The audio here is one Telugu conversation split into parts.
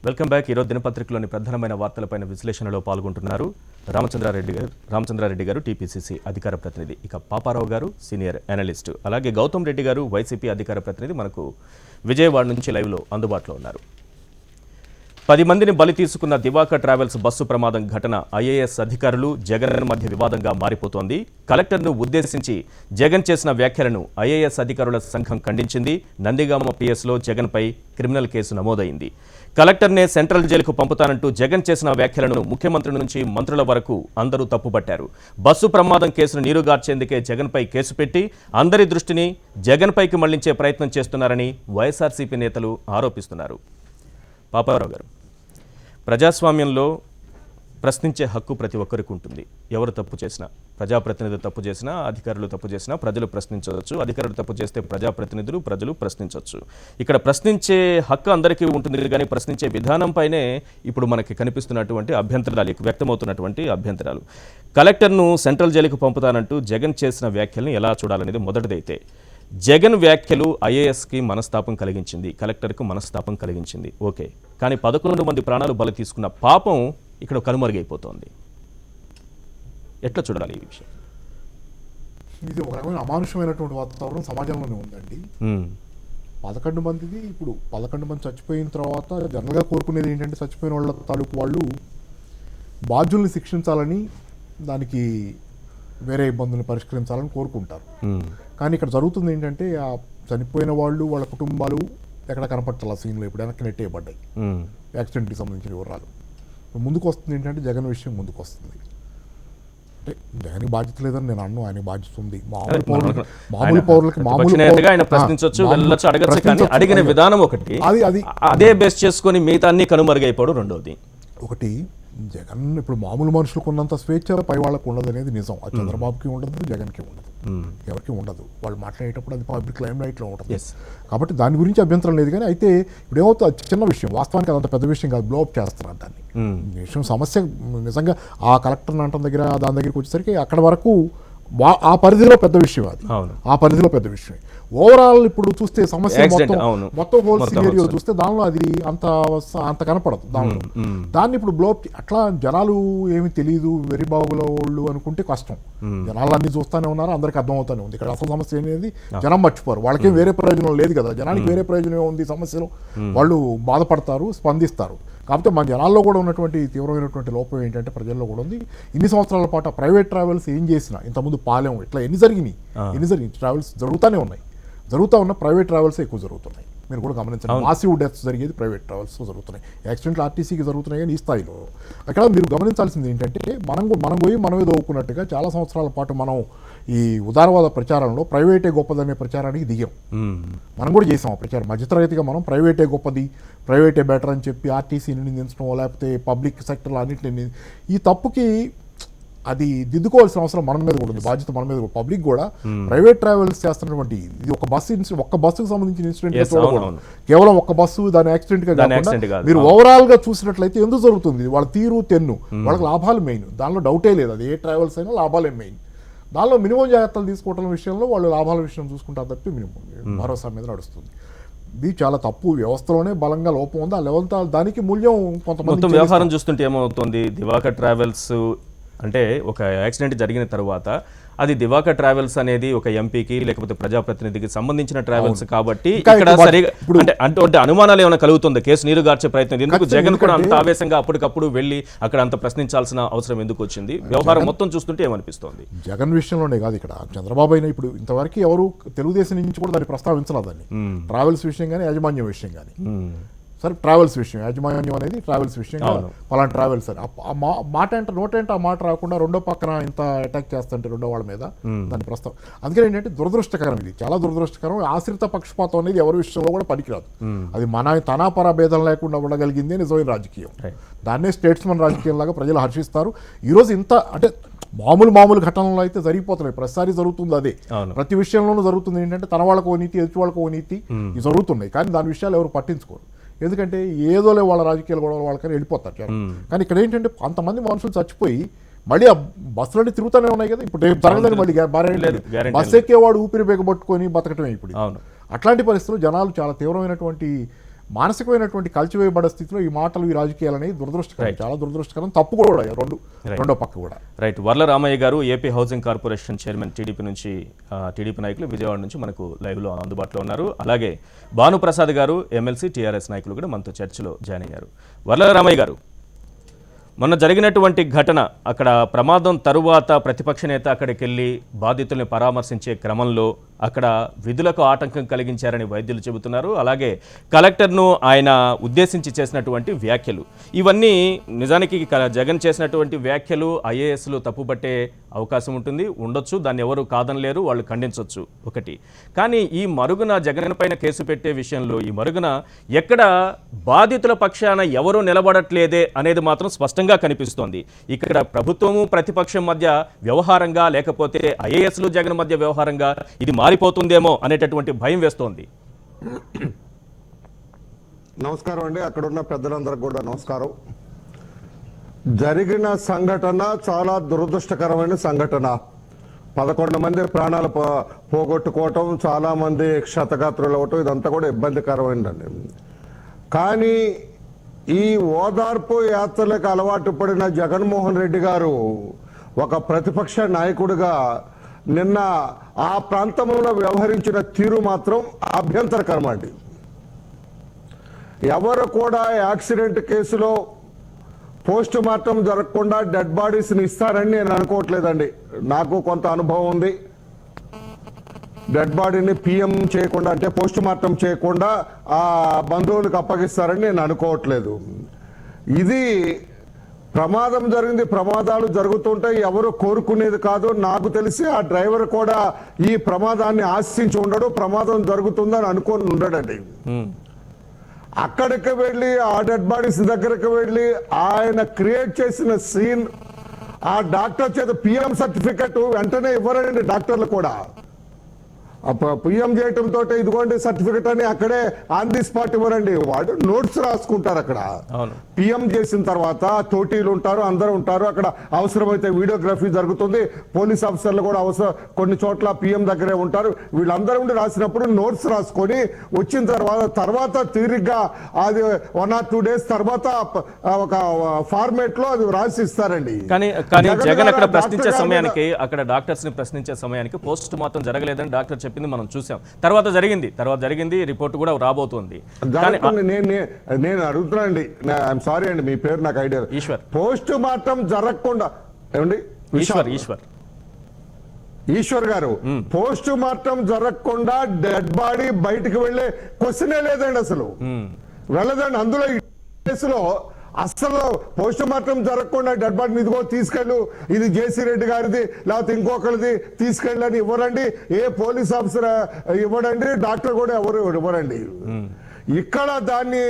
Welcome back. ఈరోజు దినపత్రికలోని ప్రధానమైన వార్తలపైన విశ్లేషణలో పాల్గొంటున్నారు రామచంద్రారెడ్డి గారు టీపీసీసీ అధికార ప్రతినిధి, ఇక పాపారావు గారు సీనియర్ అనలిస్టు, అలాగే గౌతమ్ రెడ్డి గారు వైసీపీ అధికార ప్రతినిధి మనకు విజయవాడ నుంచి లైవ్లో అందుబాటులో ఉన్నారు. 10 మందిని బలి తీసుకున్న దివాకర్ ట్రావెల్స్ బస్సు ప్రమాదం ఘటన ఐఏఎస్ అధికారులు జగన్ మధ్య వివాదంగా మారిపోతోంది. కలెక్టర్ను ఉద్దేశించి జగన్ చేసిన వ్యాఖ్యలను ఐఏఎస్ అధికారుల సంఘం ఖండించింది. నందిగామ పిఎస్లో జగన్పై క్రిమినల్ కేసు నమోదైంది. కలెక్టర్నే సెంట్రల్ జైలుకు పంపుతానంటూ జగన్ చేసిన వ్యాఖ్యలను ముఖ్యమంత్రి నుంచి మంత్రుల వరకు అందరూ తప్పుపట్టారు. బస్సు ప్రమాదం కేసును నీరుగార్చేందుకే జగన్పై కేసు పెట్టి అందరి దృష్టిని జగన్పైకి మళ్లించే ప్రయత్నం చేస్తున్నారని వైఎస్ఆర్సీపీ నేతలు ఆరోపిస్తున్నారు. పాపారావు గారు, ప్రజాస్వామ్యంలో ప్రశ్నించే హక్కు ప్రతి ఒక్కరికి ఉంటుంది. ఎవరు తప్పు చేసినా, ప్రజాప్రతినిధులు తప్పు చేసినా, అధికారులు తప్పు చేసినా ప్రజలు ప్రశ్నించవచ్చు. అధికారులు తప్పు చేస్తే ప్రజాప్రతినిధులు, ప్రజలు ప్రశ్నించవచ్చు. ఇక్కడ ప్రశ్నించే హక్కు అందరికీ ఉంటుంది, కానీ ప్రశ్నించే విధానంపైనే ఇప్పుడు మనకి కనిపిస్తున్నటువంటి అభ్యంతరాలు, వ్యక్తమవుతున్నటువంటి అభ్యంతరాలు. కలెక్టర్ను సెంట్రల్ జైలుకు పంపుతానంటూ జగన్ చేసిన వ్యాఖ్యలను ఎలా చూడాలనేది మొదటిదైతే. జగన్ వ్యాఖ్యలు ఐఏఎస్కి మనస్తాపం కలిగించింది, కలెక్టర్కు మనస్తాపం కలిగించింది, ఓకే. కానీ 11 మంది ప్రాణాలు బలి తీసుకున్న పాపం ఇక్కడ కనుమరుగైపోతోంది. ఎట్లా చూడాలి ఈ విషయం? ఇది ఒక రకమైన అమానుషమైనటువంటి వాతావరణం సమాజంలోనే ఉందండి. 11 మందిది ఇప్పుడు 11 మంది చచ్చిపోయిన తర్వాత జనరల్గా కోరుకునేది ఏంటంటే చచ్చిపోయిన వాళ్ళ తాలూకు వాళ్ళు బాధ్యుల్ని శిక్షించాలని, దానికి వేరే ఇబ్బందులను పరిష్కరించాలని కోరుకుంటారు. కానీ ఇక్కడ జరుగుతుంది ఏంటంటే ఆ చనిపోయిన వాళ్ళు, వాళ్ళ కుటుంబాలు ఎక్కడ కనపట్టాల సీన్లో ఇప్పుడు వెనక్కి నెట్టేయబడ్డాయి. యాక్సిడెంట్కి సంబంధించిన వివరాలు ముందుకు వస్తుంది. ఏంటంటే జగన్ విషయం ముందుకు వస్తుంది. అంటే జగన్కి బాధ్యత లేదని నేను అన్ను, ఆయన బాధ్యత ఉంది. మామూలు పౌరులకి అడిగిన విధానం ఒకటి, అదే బేస్ చేసుకొని మిగతా అన్ని కనుమరుగైపోవడం రెండోది. ఒకటి, జగన్ ఇప్పుడు మామూలు మనుషులకు ఉన్నంత స్వేచ్ఛ పై వాళ్ళకు ఉండదు అనేది నిజం. అది చంద్రబాబుకి ఉండదు, జగన్కి ఉండదు, ఎవరికి ఉండదు. వాళ్ళు మాట్లాడేటప్పుడు అది పబ్లిక్ లైమ్ లైట్లో ఉంటుంది. కాబట్టి దాని గురించి అభ్యంతరం లేదు. కానీ అయితే ఇప్పుడు ఏమవుతుంది, చిన్న విషయం, వాస్తవానికి అదంత పెద్ద విషయం కాదు, బ్లోఅప్ చేస్తున్నారు దాన్ని. విషయం సమస్య నిజంగా ఆ కలెక్టర్ అంటం దగ్గర దాని దగ్గరికి వచ్చేసరికి అక్కడ వరకు ఆ పరిధిలో పెద్ద విషయం, అది ఆ పరిధిలో పెద్ద విషయం. ఓవరాల్ ఇప్పుడు చూస్తే సమస్య మొత్తం హోల్ సినారియో చూస్తే దానిలో అది అంత కనపడదు. దాన్ని ఇప్పుడు బ్లోప్ అట్లా జనాలు ఏమి తెలియదు, వెరీ బాగులో వాళ్ళు అనుకుంటే కష్టం. జనాలు అన్ని చూస్తూనే ఉన్నారు, అందరికి అర్థం అవుతానే ఉంది. ఇక్కడ అసలు సమస్య అనేది జనం మర్చిపోరు. వాళ్ళకేం వేరే ప్రయోజనం లేదు కదా, జనానికి వేరే ప్రయోజనం ఉంది సమస్యలో, వాళ్ళు బాధపడతారు, స్పందిస్తారు. కాకపోతే మన జనాల్లో కూడా ఉన్నటువంటి తీవ్రమైనటువంటి లోపం ఏంటంటే ప్రజల్లో కూడా ఉంది. ఇన్ని సంవత్సరాల పాటు ప్రైవేట్ ట్రావెల్స్ ఏం చేసినా, ఇంతకుముందు పాలెం ఇట్లా ఎన్ని జరిగినాయి ట్రావెల్స్ జరుగుతూనే ఉన్నాయి. జరుగుతూ ప్రైవేట్ ట్రావెల్స్ ఎక్కువ జరుగుతున్నాయి. మీరు కూడా గమనించండి, మాసివ్ డెత్స్ జరిగేది ప్రైవేట్ ట్రావెల్స్లో జరుగుతున్నాయి. యాక్సిడెంట్లు ఆర్టీసీకి జరుగుతున్నాయి, కానీ ఈ స్థాయిలో. అక్కడ మీరు గమనించాల్సింది ఏంటంటే మనం పోయి మనమే దోవుకున్నట్టుగా చాలా సంవత్సరాల పాటు మనం ఈ ఉదారవాద ప్రచారంలో ప్రైవేటే గొప్పదనే ప్రచారానికి దిగాం. మనం కూడా చేసాం ఆ ప్రచారం. మధ్యతరగతిగా మనం ప్రైవేటే గొప్పది, ప్రైవేటే బెటర్ అని చెప్పి ఆర్టీసీని నిందించడం, లేకపోతే పబ్లిక్ సెక్టర్లో అన్నింటినీ, ఈ తప్పుకి అది దిద్దుకోవాల్సిన అవసరం మన మీద కూడా ఉంది, బాధ్యత మన మీద కూడా. పబ్లిక్ కూడా ప్రైవేట్ ట్రావెల్స్ చేస్తున్నటువంటి ఇది ఒక్క బస్సుకు సంబంధించిన ఇన్సిడెంట్ కేవలం ఒక్క బస్సు దాని యాక్సిడెంట్ గా కాకుండా మీరు ఓవరాల్ గా చూసినట్లయితే ఎందుకు జరుగుతుంది, వాళ్ళ తీరు తెన్ను, వాళ్ళకి లాభాలు మెయిన్, దానిలో డౌటే లేదు. అది ఏ ట్రావెల్స్ అయినా లాభాలే మెయిన్. దానిలో మినిమం జాగ్రత్తలు తీసుకోవడం విషయంలో వాళ్ళు లాభాల విషయం చూసుకుంటారు తప్పి మినిమం భరోసా మీద నడుస్తుంది. ఇది చాలా తప్పు. వ్యవస్థలోనే బలంగా లోపం ఉంది. ఆ లెవెల్ దానికి మూల్యం కొంతమంది. వ్యవహారం చూస్తుంటే ఏమవుతుంది, దివాకర్ ట్రావెల్స్ అంటే ఒక యాక్సిడెంట్ జరిగిన తర్వాత అది దివాకర్ ట్రావెల్స్ అనేది ఒక ఎంపీకి లేకపోతే ప్రజాప్రతినిధికి సంబంధించిన ట్రావెల్స్ కాబట్టి ఇక్కడ సరిగా అంటే అనుమానాలు ఏమైనా కలుగుతుంది, కేసు నీరుగార్చే ప్రయత్నం ఎందుకు? జగన్ కూడా అంత ఆవేశంగా అప్పటికప్పుడు వెళ్ళి అక్కడ అంత ప్రశ్నించాల్సిన అవసరం ఎందుకు వచ్చింది? వ్యవహారం మొత్తం చూస్తుంటే ఏమనిపిస్తోంది? జగన్ విషయంలోనే కాదు, ఇక్కడ చంద్రబాబు అయినా ఇప్పుడు ఇంతవరకు ఎవరు తెలుగుదేశం నుంచి కూడా దాన్ని ప్రస్తావించలేదు. దాన్ని ట్రావెల్స్ విషయం కానీ యాజమాన్యం విషయం కానీ. సరే, ట్రావెల్స్ విషయం, యాజమాన్యం అనేది ట్రావెల్స్ విషయం, పలానా ట్రావెల్స్ అని మాట అంటే నోటంటే ఆ మాట రాకుండా రెండో పక్కన ఇంత అటాక్ చేస్తుంటే రెండో వాళ్ళ మీద దాని ప్రస్తావం. అందుకని ఏంటంటే దురదృష్టకరం, ఇది చాలా దురదృష్టకరం. ఆశ్రిత పక్షపాతం అనేది ఎవరి విషయంలో కూడా పనికిరాదు. అది తనాపర భేదం లేకుండా ఉండగలిగిందే నిజమైన రాజకీయం. దాన్నే స్టేట్స్మన్ రాజకీయం లాగా ప్రజలు హర్షిస్తారు. ఈరోజు ఇంత అంటే మామూలు ఘటనలు అయితే జరిగిపోతున్నాయి, ప్రతిసారి జరుగుతుంది అదే, ప్రతి విషయంలోనూ జరుగుతుంది. ఏంటంటే తన వాళ్ళకు ఓ నీతి, ఎదుటి వాళ్ళకు ఓ నీతి జరుగుతున్నాయి. కానీ దాని విషయాలు ఎవరు పట్టించుకోరు. ఎందుకంటే ఏదోలే వాళ్ళ రాజకీయాలు కూడా వాళ్ళకని వెళ్ళిపోతారు. కానీ ఇక్కడ ఏంటంటే అంతమంది మనుషులు చచ్చిపోయి మళ్ళీ ఆ బస్సులన్నీ తిరుగుతూనే ఉన్నాయి కదా. ఇప్పుడు రేపు జరగదని మళ్ళీ బస్సు ఎక్కేవాడు ఊపిరి బెగబట్టుకొని బతకటమే ఇప్పుడు. అట్లాంటి పరిస్థితుల్లో జనాలు చాలా తీవ్రమైనటువంటి మానసికమైనటువంటి కలిచివేయబడ్డ స్థితిలో ఈ మాటలు ఈ రాజకీయాలు అనేది దురదృష్టకరం, చాలా దురదృష్టకరం, తప్పు కూడా రెండో పక్క కూడా. రైట్. వర్ల రామయ్య గారు AP housing corporation chairman TDP నుంచి, టీడీపీ నాయకులు విజయవాడ నుంచి మనకు లైవ్లో అందుబాటులో ఉన్నారు. అలాగే భానుప్రసాద్ గారు ఎమ్మెల్సీ టీఆర్ఎస్ నాయకులు కూడా మనతో చర్చలో జాయిన్ అయ్యారు. వర్ల రామయ్య గారు, మొన్న జరిగినటువంటి ఘటన, అక్కడ ప్రమాదం తరువాత ప్రతిపక్ష నేత అక్కడికి వెళ్ళి బాధితుల్ని పరామర్శించే క్రమంలో అక్కడ విధులకు ఆటంకం కలిగించారని వైద్యులు చెబుతున్నారు. అలాగే కలెక్టర్ను ఆయన ఉద్దేశించి చేసినటువంటి వ్యాఖ్యలు, ఇవన్నీ నిజానికి జగన్ చేసినటువంటి వ్యాఖ్యలు ఐఏఎస్లు తప్పుపట్టే అవకాశం ఉండొచ్చు, దాన్ని ఎవరు కాదనలేరు, వాళ్ళు ఖండించవచ్చు ఒకటి. కానీ ఈ మరుగున జగన్ పైన కేసు పెట్టే విషయంలో ఈ మరుగున ఎక్కడ బాధితుల పక్షాన ఎవరూ నిలబడట్లేదే అనేది మాత్రం స్పష్టంగా కనిపిస్తోంది. ఇక్కడ ప్రభుత్వము ప్రతిపక్షం మధ్య వ్యవహారంగా, లేకపోతే ఐఏఎస్లు జగన్ మధ్య వ్యవహారంగా ఇది మారిపోతుందేమో అనేటటువంటి భయం వేస్తోంది. నమస్కారం అండి, అక్కడ ఉన్న పెద్దలందరికీ కూడా నమస్కారం. జరిగిన సంఘటన చాలా దురదృష్టకరమైన సంఘటన. 11 మంది ప్రాణాలు పోగొట్టుకోవటం, చాలా మంది క్షతగాత్రులు అవ్వటం, ఇదంతా కూడా ఇబ్బందికరమైందండి. కానీ ఈ ఓదార్పు యాత్రలకు అలవాటు పడిన జగన్మోహన్ రెడ్డి గారు ఒక ప్రతిపక్ష నాయకుడిగా నిన్న ఆ ప్రాంతంలో వ్యవహరించిన తీరు మాత్రం అభ్యంతరకరం అండి. ఎవరు కూడా యాక్సిడెంట్ కేసులో పోస్ట్ మార్టం జరగకుండా డెడ్ బాడీస్ని ఇస్తారని నేను అనుకోవట్లేదండి. నాకు కొంత అనుభవం ఉంది. డెడ్ బాడీని పిఎం చేయకుండా, అంటే పోస్ట్ మార్టం చేయకుండా ఆ బంధువులకు అప్పగిస్తారని నేను అనుకోవట్లేదు. ఇది ప్రమాదం జరిగింది, ప్రమాదాలు జరుగుతుంటాయి, ఎవరు కోరుకునేది కాదు. నాకు తెలిసి ఆ డ్రైవర్ కూడా ఈ ప్రమాదాన్ని ఆశించి ఉండడు, ప్రమాదం జరుగుతుందని అనుకొని ఉండడండి. అక్కడికి వెళ్ళి ఆ డెడ్ బాడీస్ దగ్గరికి వెళ్ళి ఆయన క్రియేట్ చేసిన సీన్, ఆ డాక్టర్ చేత పిఎం సర్టిఫికెట్ వెంటనే ఇవ్వరండి. డాక్టర్లు కూడా పిఎం చేయటంతో ఇదిగోండి సర్టిఫికెట్ అని అక్కడే ఆన్ ది స్పాట్ ఇవ్వరండి, వాడు నోట్స్ రాసుకుంటారు. అక్కడ పిఎం చేసిన తర్వాత తోటీలు ఉంటారు, అందరూ ఉంటారు. అక్కడ అవసరమైతే వీడియోగ్రఫీ జరుగుతుంది, పోలీస్ ఆఫీసర్లు కూడా అవసరం కొన్ని చోట్ల పిఎం దగ్గరే ఉంటారు. వీళ్ళందరూ ఉండి రాసినప్పుడు నోట్స్ రాసుకొని వచ్చిన తర్వాత తీరిగ్గా అది 1 or 2 days తర్వాత ఒక ఫార్మేట్ లో అది రాసి ఇస్తారండి. కానీ జగన్ అక్కడ ప్రశ్నించే సమయానికి, అక్కడ డాక్టర్స్ ని ప్రశ్నించే సమయానికి పోస్ట్ మార్టం జరగలేదని డాక్టర్ చెప్పింది మనం చూసాం. తర్వాత జరిగింది, రిపోర్ట్ కూడా రాబోతుంది. నేను అడుగుతున్నానండి, ఐఎమ్ సారీ అండి, మీ పేరు నాకు ఐడియా. ఈశ్వర్. పోస్ట్ మార్టం జరగకుండా ఏమండి, ఈశ్వర్ గారు, పోస్ట్ మార్టం జరగకుండా డెడ్ బాడీ బయటకు వెళ్లే క్వశ్చనే లేదండి, అసలు వెళ్ళదండి. అందులో ఈ కేసులో అసలు పోస్ట్ మార్టం జరగకుండా డెడ్ బాడీని ఇదిగో తీసుకెళ్ళు, ఇది జేసీ రెడ్డి గారిది లేకపోతే ఇంకొకరిది తీసుకెళ్ళని ఇవ్వరండి, ఏ పోలీస్ ఆఫీసర్ ఇవ్వడండి, డాక్టర్ కూడా ఎవరు ఇవ్వరండి. ఇక్కడ దాన్ని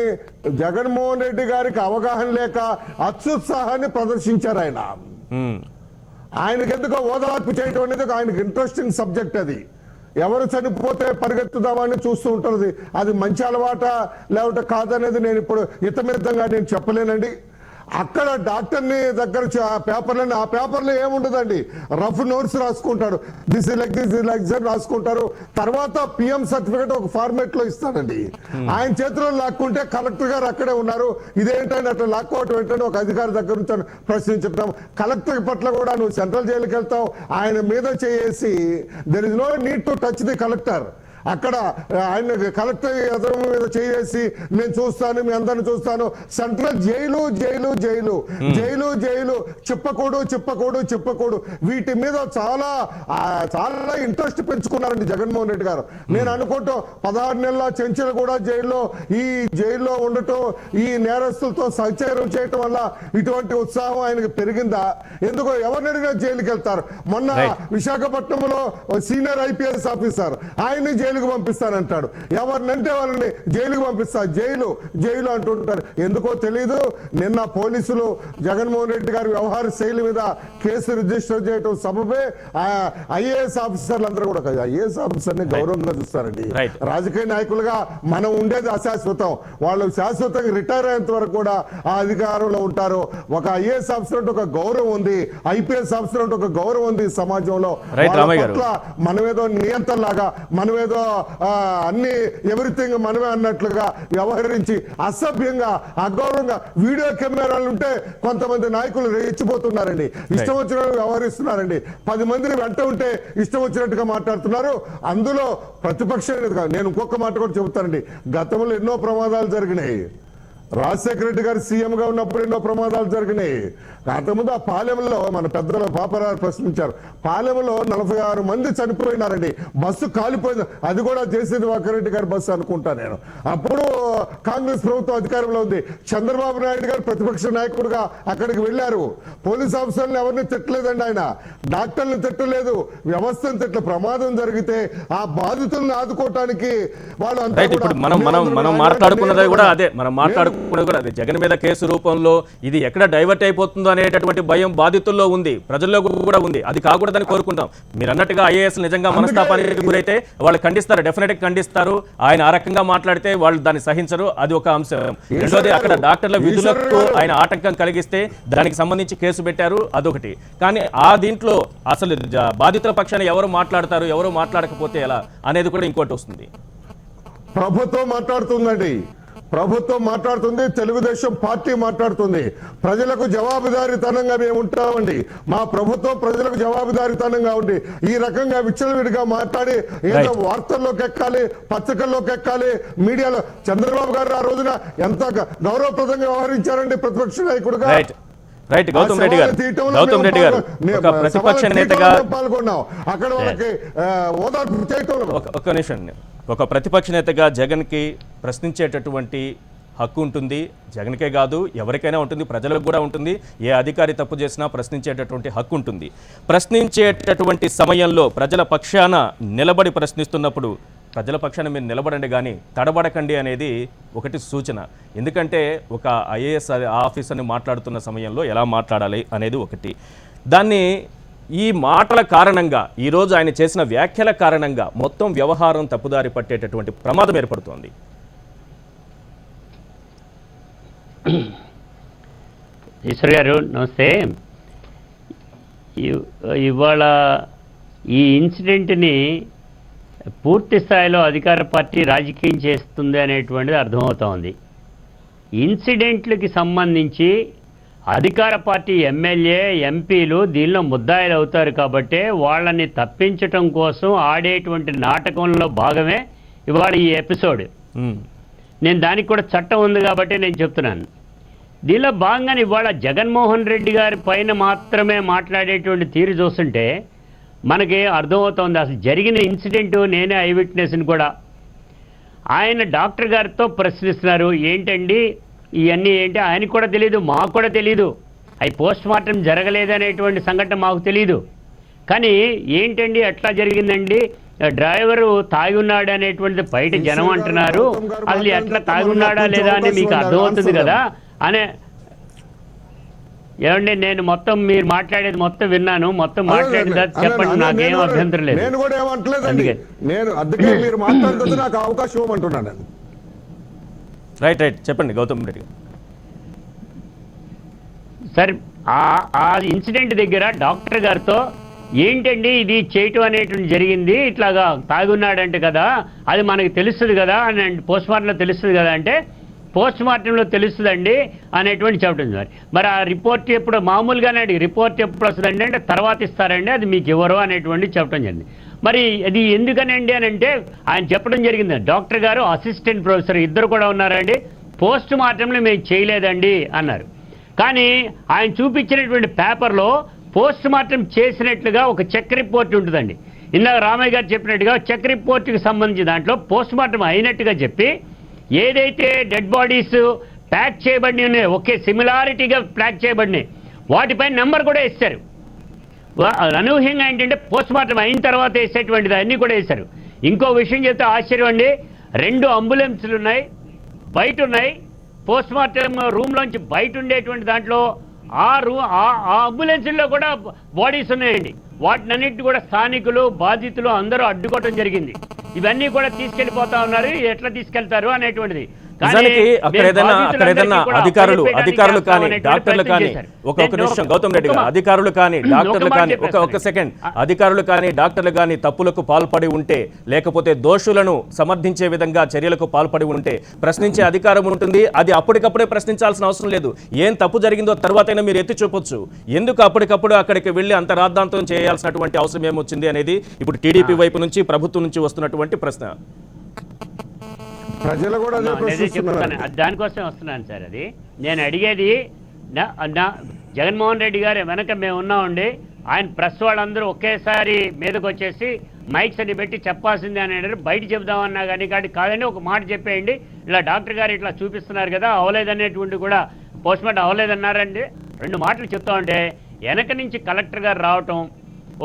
జగన్మోహన్ రెడ్డి గారికి అవగాహన లేక అత్యుత్సాహాన్ని ప్రదర్శించారు. ఆయనకి ఎందుకో ఓదార్పు చేయటం అనేది ఆయనకి ఇంట్రెస్టింగ్ సబ్జెక్ట్. అది ఎవరు చనిపోతే పరిగెత్తుదామని చూస్తూ ఉంటుంది. అది మంచి అలవాట లేకపోతే కాదనేది నేను ఇప్పుడు ఇతమితంగా నేను చెప్పలేనండి. అక్కడ డాక్టర్ని దగ్గర పేపర్లని, ఆ పేపర్లో ఏముండదండి, రఫ్ నోట్స్ రాసుకుంటాడు, దిస్ ఇస్ లైక్ రాసుకుంటారు. తర్వాత పిఎం సర్టిఫికేట్ ఒక ఫార్మేట్ లో ఇస్తాడండి. ఆయన చేతిలో లాక్కుంటే కలెక్టర్ గారు అక్కడే ఉన్నారు, ఇదేంటని అట్లా లాక్కోవటం ఏంటంటే ఒక అధికారి దగ్గర నుంచి ప్రశ్నించడం. కలెక్టర్ పట్ల కూడా నువ్వు సెంట్రల్ జైలుకి వెళ్తావు, ఆయన మీద చేసి there is no need to touch the collector. అక్కడ ఆయన కలెక్టర్ ఎదురు మీద చేసి నేను చూస్తాను, మీ అందరిని చూస్తాను, central jail jail jail jail jail చెప్పకూడదు. వీటి మీద చాలా చాలా ఇంట్రెస్ట్ పెంచుకున్నారండి జగన్మోహన్ రెడ్డి గారు. నేను అనుకుంటూ 16 నెలల చెంచులు కూడా ఈ జైల్లో ఉండటం, ఈ నేరస్తులతో సహచర్యం చేయటం వల్ల ఇటువంటి ఉత్సాహం ఆయనకు పెరిగిందా? ఎందుకో ఎవరినడిగా జైలుకి వెళ్తారు. మొన్న విశాఖపట్నంలో సీనియర్ ఐపీఎస్ ఆఫీసర్ ఆయన్ని జైలుకు పంపిస్తానంటాడు, ఎవరినంటే వాళ్ళని జైలుకు పంపిస్తా, జైలు అంటుంటారు. ఎందుకో తెలీదు. నిన్న పోలీసులు జగన్మోహన్ రెడ్డి గారి వ్యవహార శైలి మీద కేసు రిజిస్టర్ చేయడం సబబే ఐఏఎస్ ఆఫీసర్లు అందరూ కూడా ఐఏఎస్ ఆఫీసర్ని గౌరవంగా చూస్తారండి. రాజకీయ నాయకులుగా మనం ఉండేది అశాశ్వతం, వాళ్ళు శాశ్వతంగా రిటైర్ అయ్యేంత వరకు కూడా ఆ అధికారంలో ఉంటారు. ఒక ఐఏఎస్ ఆఫీసర్ అంటే ఒక గౌరవం ఉంది, ఐపీఎస్ ఆఫీసర్ అంటే ఒక గౌరవం ఉంది సమాజంలో. మనమేదో నియంత్రణలాగా, మనమేదో అన్ని ఎవ్రీథింగ్ మనమే అన్నట్లుగా వ్యవహరించి అసభ్యంగా అగౌరవంగా వీడియో కెమెరాలు ఉంటే కొంతమంది నాయకులు రెచ్చిపోతున్నారండి, ఇష్టం వచ్చినట్టు వ్యవహరిస్తున్నారండి. 10 మందిని వెంట ఉంటే ఇష్టం వచ్చినట్టుగా మాట్లాడుతున్నారు. అందులో ప్రతిపక్షం కాదు. నేను ఇంకొక మాట కూడా చెబుతానండి. గతంలో ఎన్నో ప్రమాదాలు జరిగినాయి. రాజశేఖర రెడ్డి గారు సీఎంగా ఉన్నప్పుడు ఎన్నో ప్రమాదాలు జరిగినాయి. అంతకుముందు ఆ పాలెంలో మన పెద్దల పాపరావు ప్రశ్నించారు. పాలెంలో 46 మంది చనిపోయినారండి. బస్సు కాలిపోయింది. అది కూడా జేసీ దివాకర్ రెడ్డి గారి బస్సు అనుకుంటా నేను. అప్పుడు కాంగ్రెస్ ప్రభుత్వం అధికారంలో ఉంది. చంద్రబాబు నాయుడు గారు ప్రతిపక్ష నాయకుడిగా అక్కడికి వెళ్ళారు. పోలీస్ ఆఫీసర్లు ఎవరిని తిట్టలేదండి, ఆయన డాక్టర్లను తిట్టలేదు, వ్యవస్థను తిట్ల. ప్రమాదం జరిగితే ఆ బాధితులను ఆదుకోవటానికి వాళ్ళు అంతా రైట్. ఇప్పుడు మనం మాట్లాడుకున్నది కూడా అదే, మనం మాట్లాడుకున్నది కూడా అదే. జగన్ మీద కేసు రూపంలో ఇది ఎక్కడ డైవర్ట్ అయిపోతుందో అనేటటువంటి భయం బాధితుల్లో ఉంది, ప్రజల్లో కూడా ఉంది. అది కాకూడదని కోరుకుంటాం. మీరు అన్నట్టుగా ఐఏఎస్ నిజంగా మనస్తాపానికి గురైతే వాళ్ళు ఖండిస్తారు, డెఫినెట్ గా ఖండిస్తారు. ఆయన ఆ రకంగా మాట్లాడితే వాళ్ళు దాన్ని సహించరు, అది ఒక అంశం. రెండోది, అక్కడ డాక్టర్ల విధులకు ఆయన ఆటంకం కలిగిస్తే దానికి సంబంధించి కేసు పెట్టారు, అదొకటి. కానీ ఆ దీంట్లో అసలు బాధితుల పక్షాన ఎవరు మాట్లాడతారు, ఎవరు మాట్లాడకపోతే ఎలా అనేది కూడా ఇంకోటి వస్తుంది. ప్రభుత్వం మాట్లాడుతుందండి, ప్రభుత్వం మాట్లాడుతుంది, తెలుగుదేశం పార్టీ మాట్లాడుతుంది. ప్రజలకు జవాబుదారీతనంగా మేము ఉంటామండి. మా ప్రభుత్వం ప్రజలకు జవాబుదారీతనంగా ఉండి ఈ రకంగా విచ్చలవిడిగా మాట్లాడి ఏదో వార్తల్లోకి ఎక్కాలి, పత్రికల్లోకి ఎక్కాలి, మీడియాలో. చంద్రబాబు గారు ఆ రోజున ఎంత గౌరవప్రదంగా వ్యవహరించారండి ప్రతిపక్ష నాయకుడుగా. రైట్. గౌతమ్ రెడ్డి గారు ఒక ప్రతిపక్ష నేతగా పాల్గొన్నాం. అక్కడ వాళ్ళకి ఓదార్పు చేయటం. ఒక్క నిమిషం. ఒక ప్రతిపక్ష నేతగా జగన్కి ప్రశ్నించేటటువంటి హక్కు ఉంటుంది. జగన్కే కాదు, ఎవరికైనా ఉంటుంది, ప్రజలకు కూడా ఉంటుంది. ఏ అధికారి తప్పు చేసినా ప్రశ్నించేటటువంటి హక్కు ఉంటుంది. ప్రశ్నించేటటువంటి సమయంలో ప్రజల పక్షాన నిలబడి ప్రశ్నిస్తున్నప్పుడు ప్రజల పక్షాన మీరు నిలబడండి, కానీ తడబడకండి అనేది ఒకటి సూచన. ఎందుకంటే ఒక ఐఏఎస్ ఆఫీసర్ని మాట్లాడుతున్న సమయంలో ఎలా మాట్లాడాలి అనేది ఒకటి. దాన్ని ఈ మాటల కారణంగా, ఈరోజు ఆయన చేసిన వ్యాఖ్యల కారణంగా మొత్తం వ్యవహారం తప్పుదారి పట్టేటటువంటి ప్రమాదం ఏర్పడుతోంది. ఈశ్వర్ గారు నమస్తే. ఇవాళ ఈ ఇన్సిడెంట్ని పూర్తి స్థాయిలో అధికార పార్టీ రాజకీయం చేస్తుంది అనేటువంటిది అర్థమవుతోంది. ఇన్సిడెంట్లకి సంబంధించి అధికార పార్టీ ఎమ్మెల్యే, ఎంపీలు దీనిలో ముద్దాయిలు అవుతారు. కాబట్టే వాళ్ళని తప్పించటం కోసం ఆడేటువంటి నాటకంలో భాగమే ఇవాళ ఈ ఎపిసోడ్. నేను దానికి కూడా చట్టం ఉంది కాబట్టి నేను చెప్తున్నాను. దీనిలో భాగంగానే ఇవాళ జగన్మోహన్ రెడ్డి గారి పైన మాత్రమే మాట్లాడేటువంటి తీరు చూస్తుంటే మనకి అర్థమవుతోంది. అసలు జరిగిన ఇన్సిడెంటు నేనే ఐ విట్నెస్ని కూడా. ఆయన డాక్టర్ గారితో ప్రశ్నిస్తున్నారు, ఏంటండి ఇవన్నీ ఏంటి, ఆయనకు కూడా తెలియదు, మాకు కూడా తెలియదు, అవి పోస్ట్ మార్టం జరగలేదనేటువంటి సంఘటన మాకు తెలియదు. కానీ ఏంటండి ఎట్లా జరిగిందండి, డ్రైవరు తాగి ఉన్నాడు అనేటువంటిది బయట జనం అంటున్నారు, అసలు ఎట్లా తాగి ఉన్నాడా లేదా అని మీకు అర్థమవుతుంది కదా అనే. ఏమండి, నేను మొత్తం మీరు మాట్లాడేది మొత్తం విన్నాను, మొత్తం మాట్లాడేది చెప్పండి, నాకేం అభ్యంతరం లేదు. నేను కూడా ఏమంటలేదండి, నేను అందుకే మీరు మాట్లాడుతుంది నాకు అవకాశం ఇవ్వమంటున్నాను. రైట్ చెప్పండి గౌతమ్ రెడ్డి. సార్, ఆ ఇన్సిడెంట్ దగ్గర డాక్టర్ గారితో ఏంటండి ఇది చేయటం అనేటువంటి జరిగింది, ఇట్లాగా తాగున్నాడంటే కదా, అది మనకి తెలుస్తుంది కదా అని, పోస్ట్ మార్టంలో తెలుస్తుంది కదా అంటే, పోస్ట్ మార్టంలో తెలుస్తుందండి అనేటువంటి చెప్పడం. మరి ఆ రిపోర్ట్ ఎప్పుడు, మామూలుగానే రిపోర్ట్ ఎప్పుడు వస్తుందండి అంటే తర్వాత ఇస్తారండి, అది మీకు ఎవరు అనేటువంటి చెప్పడం జరిగింది. మరి అది ఎందుకనండి అని అంటే ఆయన చెప్పడం జరిగింది. డాక్టర్ గారు, అసిస్టెంట్ ప్రొఫెసర్ ఇద్దరు కూడా ఉన్నారండి, పోస్ట్ మార్టంలో మేము చేయలేదండి అన్నారు. కానీ ఆయన చూపించినటువంటి పేపర్లో పోస్ట్ మార్టం చేసినట్లుగా ఒక చెక్ రిపోర్ట్ ఉంటుందండి. ఇందాక రామయ్య గారు చెప్పినట్టుగా చెక్ రిపోర్ట్కి సంబంధించి దాంట్లో పోస్ట్ మార్టం అయినట్టుగా చెప్పి, ఏదైతే డెడ్ బాడీస్ ప్యాక్ చేయబడి ఉన్నాయో, ఒకే సిమిలారిటీగా ప్యాక్ చేయబడినాయి, వాటిపై నెంబర్ కూడా ఇస్తారు. అనూహ్యంగా ఏంటంటే పోస్ట్ మార్టం అయిన తర్వాత వేసేటువంటిది అన్నీ కూడా వేశారు. ఇంకో విషయం చెప్తే ఆశ్చర్యం అండి, 2 అంబులెన్స్లు ఉన్నాయి, బయట ఉన్నాయి. పోస్ట్ మార్టం రూమ్లోంచి బయట ఉండేటువంటి దాంట్లో ఆ అంబులెన్స్లో కూడా బాడీస్ ఉన్నాయండి. వాటినన్నిటి కూడా స్థానికులు, బాధితులు అందరూ అడ్డుకోవటం జరిగింది. ఇవన్నీ కూడా తీసుకెళ్ళిపోతా ఉన్నారు, ఎట్లా తీసుకెళ్తారు అనేటువంటిది. నిజానికి అక్కడ ఏదైనా అధికారులు కానీ డాక్టర్లు కానీ ఒక నిమిషం గౌతమ్ రెడ్డి గారు, అధికారులు కానీ డాక్టర్లు కానీ ఒక సెకండ్, అధికారులు కానీ డాక్టర్లు కానీ తప్పులకు పాల్పడి ఉంటే, లేకపోతే దోషులను సమర్థించే విధంగా చర్యలకు పాల్పడి ఉంటే ప్రశ్నించే అధికారం ఉంటుంది. అది అప్పటికప్పుడే ప్రశ్నించాల్సిన అవసరం లేదు. ఏం తప్పు జరిగిందో తర్వాతైనా మీరు ఎత్తి చూపొచ్చు. ఎందుకు అప్పటికప్పుడు అక్కడికి వెళ్ళి అంత రాద్ధాంతం చేయాల్సినటువంటి అవసరం ఏమొచ్చింది అనేది ఇప్పుడు టీడీపీ వైపు నుంచి, ప్రభుత్వం నుంచి వస్తున్నటువంటి ప్రశ్న. ప్రజలు కూడా అదే ప్రశ్నిస్తున్నారు. దానికోసం వస్తున్నాను సార్. అది నేను అడిగేది, జగన్మోహన్ రెడ్డి గారు వెనక మేము ఉన్నామండి, ఆయన ప్రెస్ వాళ్ళందరూ ఒకేసారి మీదకి వచ్చేసి మైక్స్ అని పెట్టి చెప్పాల్సిందే అని బయట చెబుదామన్నా కానీ కాదండి, ఒక మాట చెప్పేయండి, ఇలా డాక్టర్ గారు ఇట్లా చూపిస్తున్నారు కదా, అవ్వలేదనేటువంటి కూడా పోస్ట్ మార్టం అవ్వలేదన్నారండి. 2 మాటలు చెప్తా ఉంటే వెనక నుంచి కలెక్టర్ గారు రావటం,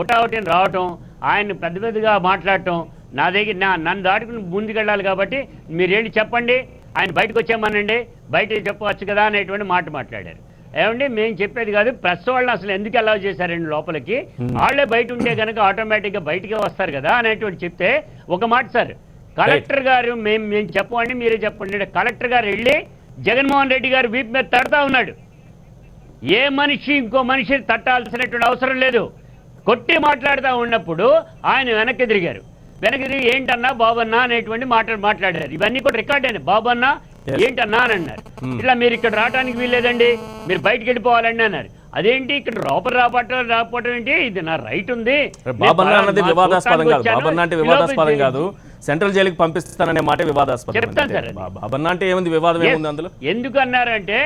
ఒకటిని రావటం, ఆయన పెద్ద పెద్దగా మాట్లాడటం, నా దగ్గర నన్ను దాటుకుని ముందుకెళ్ళాలి కాబట్టి మీరేంటి చెప్పండి, ఆయన బయటకు వచ్చామనండి, బయట చెప్పవచ్చు కదా అనేటువంటి మాట మాట్లాడారు. ఏమండి, మేము చెప్పేది కాదు, ప్రెస్ వాళ్ళని అసలు ఎందుకు అలౌ చేశారండి లోపలికి, వాళ్ళే బయట ఉంటే కనుక ఆటోమేటిక్గా బయటకే వస్తారు కదా అనేటువంటి చెప్తే, ఒక మాట సార్, కలెక్టర్ గారు మేము చెప్పండి, మీరే చెప్పండి, కలెక్టర్ గారు వెళ్ళి జగన్మోహన్ రెడ్డి గారు వీపు మీద తడతా ఉన్నాడు. ఏ మనిషి ఇంకో మనిషిని తట్టాల్సినటువంటి అవసరం లేదు. కొట్టి మాట్లాడుతూ ఉన్నప్పుడు ఆయన వెనక్కి తిరిగారు. వెనక్కి తిరిగి ఏంటన్నా బాబన్నా అనేటువంటి మాట్లాడారు. ఇవన్నీ కూడా రికార్డ్ అయినాయి. బాబన్నా ఏంటన్నా అని అన్నారు. ఇట్లా మీరు ఇక్కడ రావడానికి వీల్లేదండి, మీరు బయటకు వెళ్ళిపోవాలండి అన్నారు. అదేంటి ఇక్కడ రాపటం ఏంటి, ఇది నా రైట్ ఉంది. బాబన్నా అన్నది వివాదాస్పదం కాదు. బాబన్నా అంటే వివాదాస్పదం కాదు, సెంట్రల్ జైలుకి పంపిస్తాననే మాట వివాదాస్పదం. చెప్తాను సార్. బాబన్నా అంటే ఏముంది, వివాదం ఏముంది అందులో? ఎందుకు అన్నారంటే,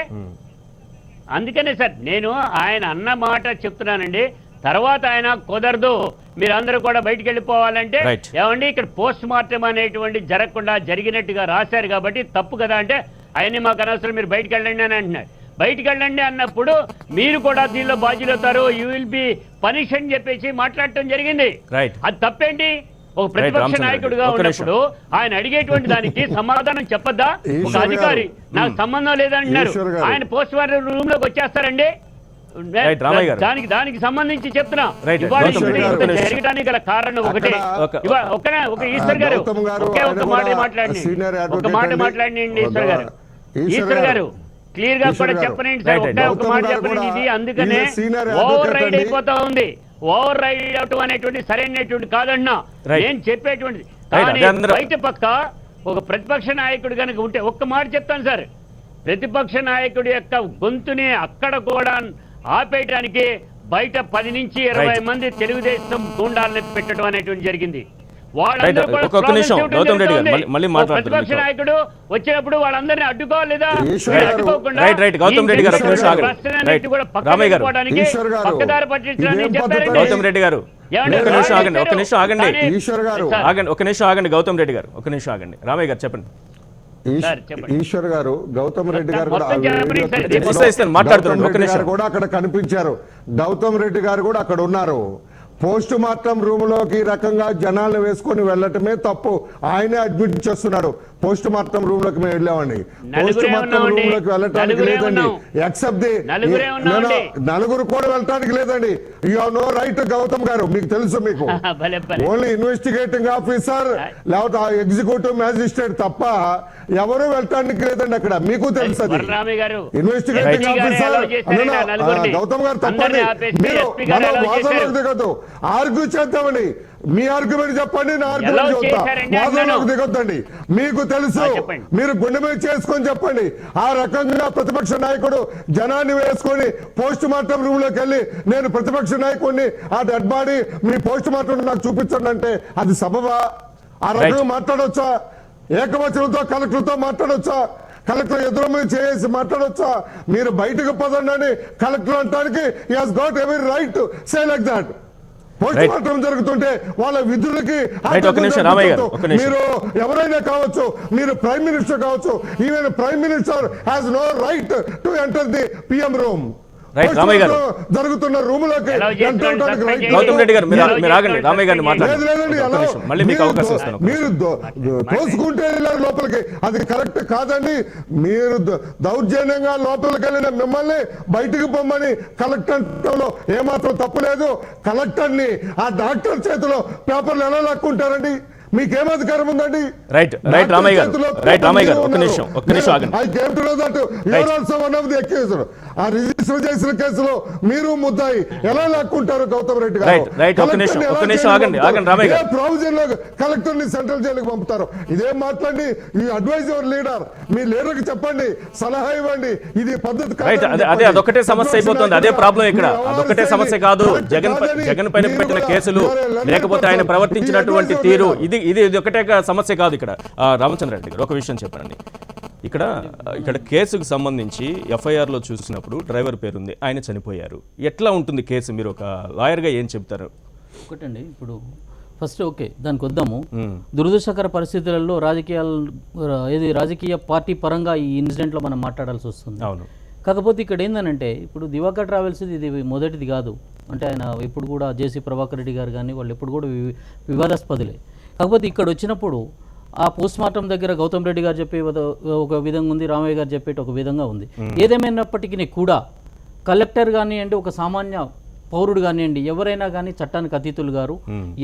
అందుకనే సార్ నేను ఆయన అన్న మాట చెప్తున్నానండి. తర్వాత ఆయన కుదరదు, మీరందరూ కూడా బయటికి వెళ్ళిపోవాలంటే, ఏమండి ఇక్కడ పోస్ట్ మార్టం అనేటువంటి జరగకుండా జరిగినట్టుగా రాశారు కాబట్టి తప్పు కదా అంటే, అవన్నీ మాకు అనవసరం, మీరు బయటికి వెళ్ళండి అని అంటున్నారు. బయటికి వెళ్ళండి అన్నప్పుడు మీరు కూడా దీనిలో బాధ్యులవుతారు, యూ విల్ బి పనిష్ అని చెప్పేసి మాట్లాడటం జరిగింది. అది తప్పేంటి? ఒక ప్రతిపక్ష నాయకుడిగా ఉన్నప్పుడు ఆయన అడిగేటువంటి దానికి సమాధానం చెప్పద్దా? ఒక అధికారి నాకు సంబంధం లేదంటున్నారు, ఆయన పోస్ట్ మార్టం రూమ్ లోకి వచ్చేస్తారండి. దానికి సంబంధించి చెప్తున్నా, జరగడానికి గల కారణం ఒకటే. ఒక ఈశ్వర్ గారు ఒక మాట మాట్లాడండి. ఈశ్వర్ గారు క్లియర్ గా కూడా చెప్పనండి సార్, ఒక మాట చెప్పనండి. ఇది అందుకనే ఓవర్ రైడ్ అయిపోతా ఉంది. ఓవర్ రైడ్ అవటం అనేటువంటి సరైనటువంటి కాదన్నా నేను చెప్పేటువంటి. కానీ బయట పక్క ఒక ప్రతిపక్ష నాయకుడు కనుక ఉంటే ఒక్క మాట చెప్తాను సార్, ప్రతిపక్ష నాయకుడి యొక్క గొంతుని అక్కడ కూడా ఆపేయడానికి బయట 10 నుంచి 20 మంది తెలుగుదేశం గూండాలను పెట్టడం అనేటువంటి జరిగింది. ప్రతిపక్ష నాయకుడు వచ్చినప్పుడు వాళ్ళందరినీ అడ్డుకోవాలి లేదా? పక్కదారి పట్టించడానికి చెప్పారు. గౌతమ్ రెడ్డి గారు ఒక నిమిషం ఆగండి. గౌతమ్ రెడ్డి గారు ఒక నిమిషం ఆగండి. రామయ్య గారు చెప్పండి. ఈశ్వర్ గారు, గౌతమ్ రెడ్డి గారు కూడా అక్కడ కనిపించారు. గౌతమ్ రెడ్డి గారు కూడా అక్కడ ఉన్నారు. పోస్ట్ మార్టం రూమ్ లోకి రకంగా జనాలను వేసుకొని వెళ్ళటమే తప్పు. ఆయనే అడ్మిట్ చేస్తున్నాడు. పోస్ట్ మార్టం రూమ్ లోకి మేము వెళ్ళామండి. పోస్ట్ మార్టం రూమ్ లోకి వెళ్ళటానికి లేదండి. ఎక్సెప్ట్ ది నలుగురు కూడా వెళ్ళటానికి లేదండి. You have no right Gautam garu, మీకు తెలుసు. మీకు ఓన్లీ ఇన్వెస్టిగేటింగ్ ఆఫీసర్ లేకపోతే ఎగ్జిక్యూటివ్ మ్యాజిస్ట్రేట్ తప్ప ఎవరు వెళ్ళటానికి లేదండి అక్కడ. మీకు తెలుసు అది. ఇన్వెస్టిగేటింగ్ ఆఫీసర్ గౌతమ్ గారు తప్పండి. మీరు మన వాదనలోకి దిగొద్దు, ఆర్గ్యూ చేద్దామని. మీ ఆర్గ్యుమెంట్ చెప్పండి, నా ఆర్గ్యుమెంట్ చెప్తా. వాదనలోకి దిగొద్దండి. మీకు తెలుసు, మీరు గుండె మీద చేసుకొని చెప్పండి. ఆ రకంగా ప్రతిపక్ష నాయకుడు జనాన్ని వేసుకొని పోస్ట్ మార్టం రూమ్ లోకి వెళ్ళి నేను ప్రతిపక్ష నాయకుడిని, ఆ డెడ్ బాడీ మీ పోస్ట్ మార్టం నాకు చూపించండి అంటే అది సబబా? ఆ రకంగా మాట్లాడొచ్చా? ఏకవచనంతో కలెక్టర్తో మాట్లాడొచ్చా? కలెక్టర్ ఎదురు మీద చేసి మాట్లాడొచ్చా? మీరు బయటకు పదండి అని కలెక్టర్ అంటానికి he has got every right say like that. Post mortem జరుగుతుంటే వాళ్ళ విధులకి మీరు ఎవరైనా కావచ్చు, మీరు ప్రైమ్ మినిస్టర్ కావచ్చు, even prime minister has no right to enter the PM room. జరుగుతున్న రూమ్ లోకి గౌతమ్ రెడ్డి గారు మీరు ఆగండి. రామయ్య గారిని మీరు తోసుకుంటే వెళ్ళారు లోపలికి, అది కరెక్ట్ కాదండి. మీరు దౌర్జన్యంగా లోపలికి వెళ్ళిన మిమ్మల్ని బయటికి పొమ్మని కలెక్టర్ ఏమాత్రం తప్పు లేదు. కలెక్టర్ ని ఆ డాక్టర్ చేతిలో పేపర్లు ఎలా లాక్కుంటారండి? మీకేం అధికారం ఉందండి? రైట్ రామయ్య గారు, ఒక్క నిమిషం ఆగండి. ఆ రిజిస్టర్ చేసిన కేసులో మీరు ముద్దాయి ఎలా లాక్కుంటారు గౌతమ్ రెడ్డి గారు? రైట్ ఒక్క నిమిషం ఆగండి రామయ్య గారు. ప్రావిజన్ లో కలెక్టర్ ని సెంట్రల్ జైలుకి పంపుతారు. ఇదేం మాట్లాడి ఈ అడ్వైజ్ యువర్ లీడర్, మీ లీడర్ కి చెప్పండి, సలహా ఇవ్వండి, ఇది పద్ధతి కాదు. అదొకటే సమస్య అయిపోతుంది. అదే ప్రాబ్లం ఇక్కడ. అదొకటే సమస్య కాదు. జగన్ పైన పెట్టిన కేసులు, లేకపోతే ఆయన ప్రవర్తించినటువంటి తీరు, ఇది ఒకటే సమస్య కాదు ఇక్కడ. రామచంద్రారెడ్డి గారు ఒక విషయం చెప్పండి. ఇక్కడ కేసుకు సంబంధించి ఎఫ్ఐఆర్లో చూసినప్పుడు డ్రైవర్ పేరుంది, ఆయన చనిపోయారు. ఎట్లా ఉంటుంది కేసు? మీరు ఒక లాయర్గా ఏం చెప్తారు? ఒకటండి, ఇప్పుడు ఫస్ట్ ఓకే దానికి వద్దాము. దురదృష్టకర పరిస్థితులలో రాజకీయ పార్టీ పరంగా ఈ ఇన్సిడెంట్లో మనం మాట్లాడాల్సి వస్తుంది. అవును. కాకపోతే ఇక్కడ ఏంటంటే, ఇప్పుడు దివాకర్ ట్రావెల్స్ ఇది మొదటిది కాదు. అంటే ఆయన ఎప్పుడు కూడా జేసీ ప్రభాకర్ రెడ్డి గారు కానీ వాళ్ళు ఎప్పుడు కూడా వివాదాస్పదులే. కాకపోతే ఇక్కడ వచ్చినప్పుడు ఆ పోస్ట్ మార్టం దగ్గర గౌతమ్ రెడ్డి గారు చెప్పే ఒక విధంగా ఉంది, రామయ్య గారు చెప్పేట ఒక విధంగా ఉంది. ఏదేమైనప్పటికీ కూడా కలెక్టర్ కానివ్వండి, ఒక సామాన్య పౌరుడు కానివ్వండి, ఎవరైనా కానీ చట్టానికి అతీతులు గారు.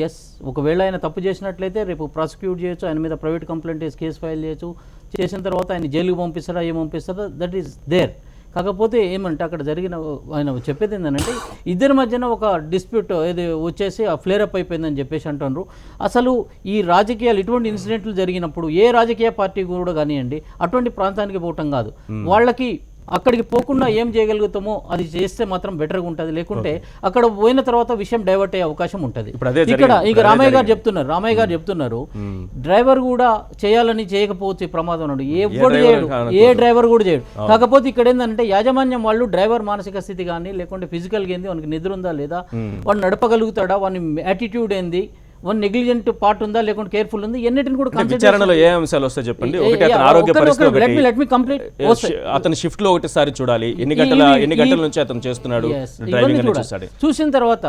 ఎస్, ఒకవేళ ఆయన తప్పు చేసినట్లయితే రేపు ప్రాసిక్యూట్ చేయొచ్చు, ఆయన మీద ప్రైవేట్ కంప్లైంట్ వేసి కేసు ఫైల్ చేయొచ్చు. చేసిన తర్వాత ఆయన జైలుకి పంపిస్తారా ఏం పంపిస్తారా, దట్ ఈస్ దేర్. కాకపోతే ఏమంటే అక్కడ జరిగిన ఆయన చెప్పేది ఏంటంటే, ఇద్దరి మధ్యన ఒక డిస్ప్యూట్ ఏది వచ్చేసి ఆ ఫ్లేరప్ అయిపోయిందని చెప్పేసి అంటున్నారు. అసలు ఈ రాజకీయాలు ఇటువంటి ఇన్సిడెంట్లు జరిగినప్పుడు ఏ రాజకీయ పార్టీ కూడా కానివ్వండి అటువంటి ప్రాంతానికి పోవటం కాదు. వాళ్ళకి అక్కడికి పోకుండా ఏం చేయగలుగుతామో అది చేస్తే మాత్రం బెటర్గా ఉంటుంది. లేకుంటే అక్కడ పోయిన తర్వాత విషయం డైవర్ట్ అయ్యే అవకాశం ఉంటుంది. ఇక్కడ ఇక రామయ్య గారు చెప్తున్నారు డ్రైవర్ కూడా చేయాలని చేయకపోవచ్చు ప్రమాదం ఉన్నాడు. ఏ డ్రైవర్ కూడా చేయడు. కాకపోతే ఇక్కడ ఏంటంటే యాజమాన్యం వాళ్ళు డ్రైవర్ మానసిక స్థితి కానీ లేకుంటే ఫిజికల్గా ఏంది, వానికి నిద్ర ఉందా లేదా, వాడు నడపగలుగుతాడా, వాని యాటిట్యూడ్ ఏంది, వన్ నెగ్లిజెంట్ పార్ట్ ఉందా లేకుంటే కేర్ఫుల్ ఉంది, ఎన్నిటిని కూడా విచారణలో ఏ అంశాలు వస్తాయి చెప్పండి. ఒకటి అతని ఆరోగ్య పరిస్థితి, అతని షిఫ్ట్ లో ఒకటిసారి చూడాలి, ఎన్ని గంటల నుంచి అతను చేస్తున్నాడు డ్రైవింగ్ చూసిన తర్వాత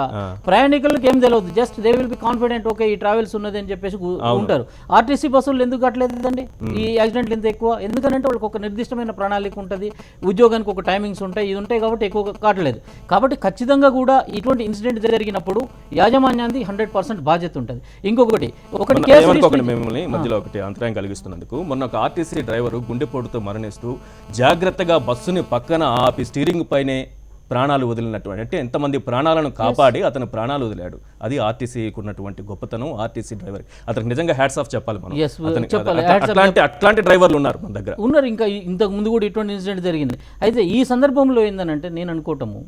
ప్రయాణికులకు ఏం తెలియదు, just they will be confident, okay ఈ ట్రావెల్స్ ఉన్నది అని చెప్పేసి ఉంటారు. ఆర్టీసీ బస్సులు ఎందుకు కట్టలేదండి ఈ యాక్సిడెంట్లు ఎంత ఎక్కువ? ఎందుకంటే వాళ్ళకి ఒక నిర్దిష్టమైన ప్రణాళిక ఉంటుంది, ఉద్యోగానికి ఒక టైమింగ్స్ ఉంటాయి, ఇది ఉంటాయి కాబట్టి ఎక్కువ కాటలేదు. కాబట్టి ఖచ్చితంగా కూడా ఇటువంటి ఇన్సిడెంట్ జరిగినప్పుడు యాజమాన్యాన్ని 100% బాధ్యత ఉంటుంది. ఇంకొకటి మిమ్మల్ని మధ్యలో ఒకటి అంతరాయం కలిగిస్తున్నందుకు, మొన్న ఒక ఆర్టీసీ డ్రైవరు గుండెపోటుతో మరణిస్తూ జాగ్రత్తగా బస్సుని పక్కన ఆపి స్టీరింగ్ పైనే ప్రాణాలు వదిలినటువంటి, అంటే ఎంతమంది ప్రాణాలను కాపాడి అతను ప్రాణాలు వదిలాడు. అది ఆర్టీసీకి ఉన్నటువంటి గొప్పతనం. ఆర్టీసీ డ్రైవర్ అతనికి నిజంగా హ్యాట్స్ ఆఫ్ చెప్పాలి మనం. అట్లాంటి డ్రైవర్లు ఉన్నారు మన దగ్గర ఉన్నారు. ఇంకా ఇంతకు ముందు కూడా ఇటువంటి ఇన్సిడెంట్ జరిగింది. అయితే ఈ సందర్భంలో ఏంటంటే నేను అనుకోవటము,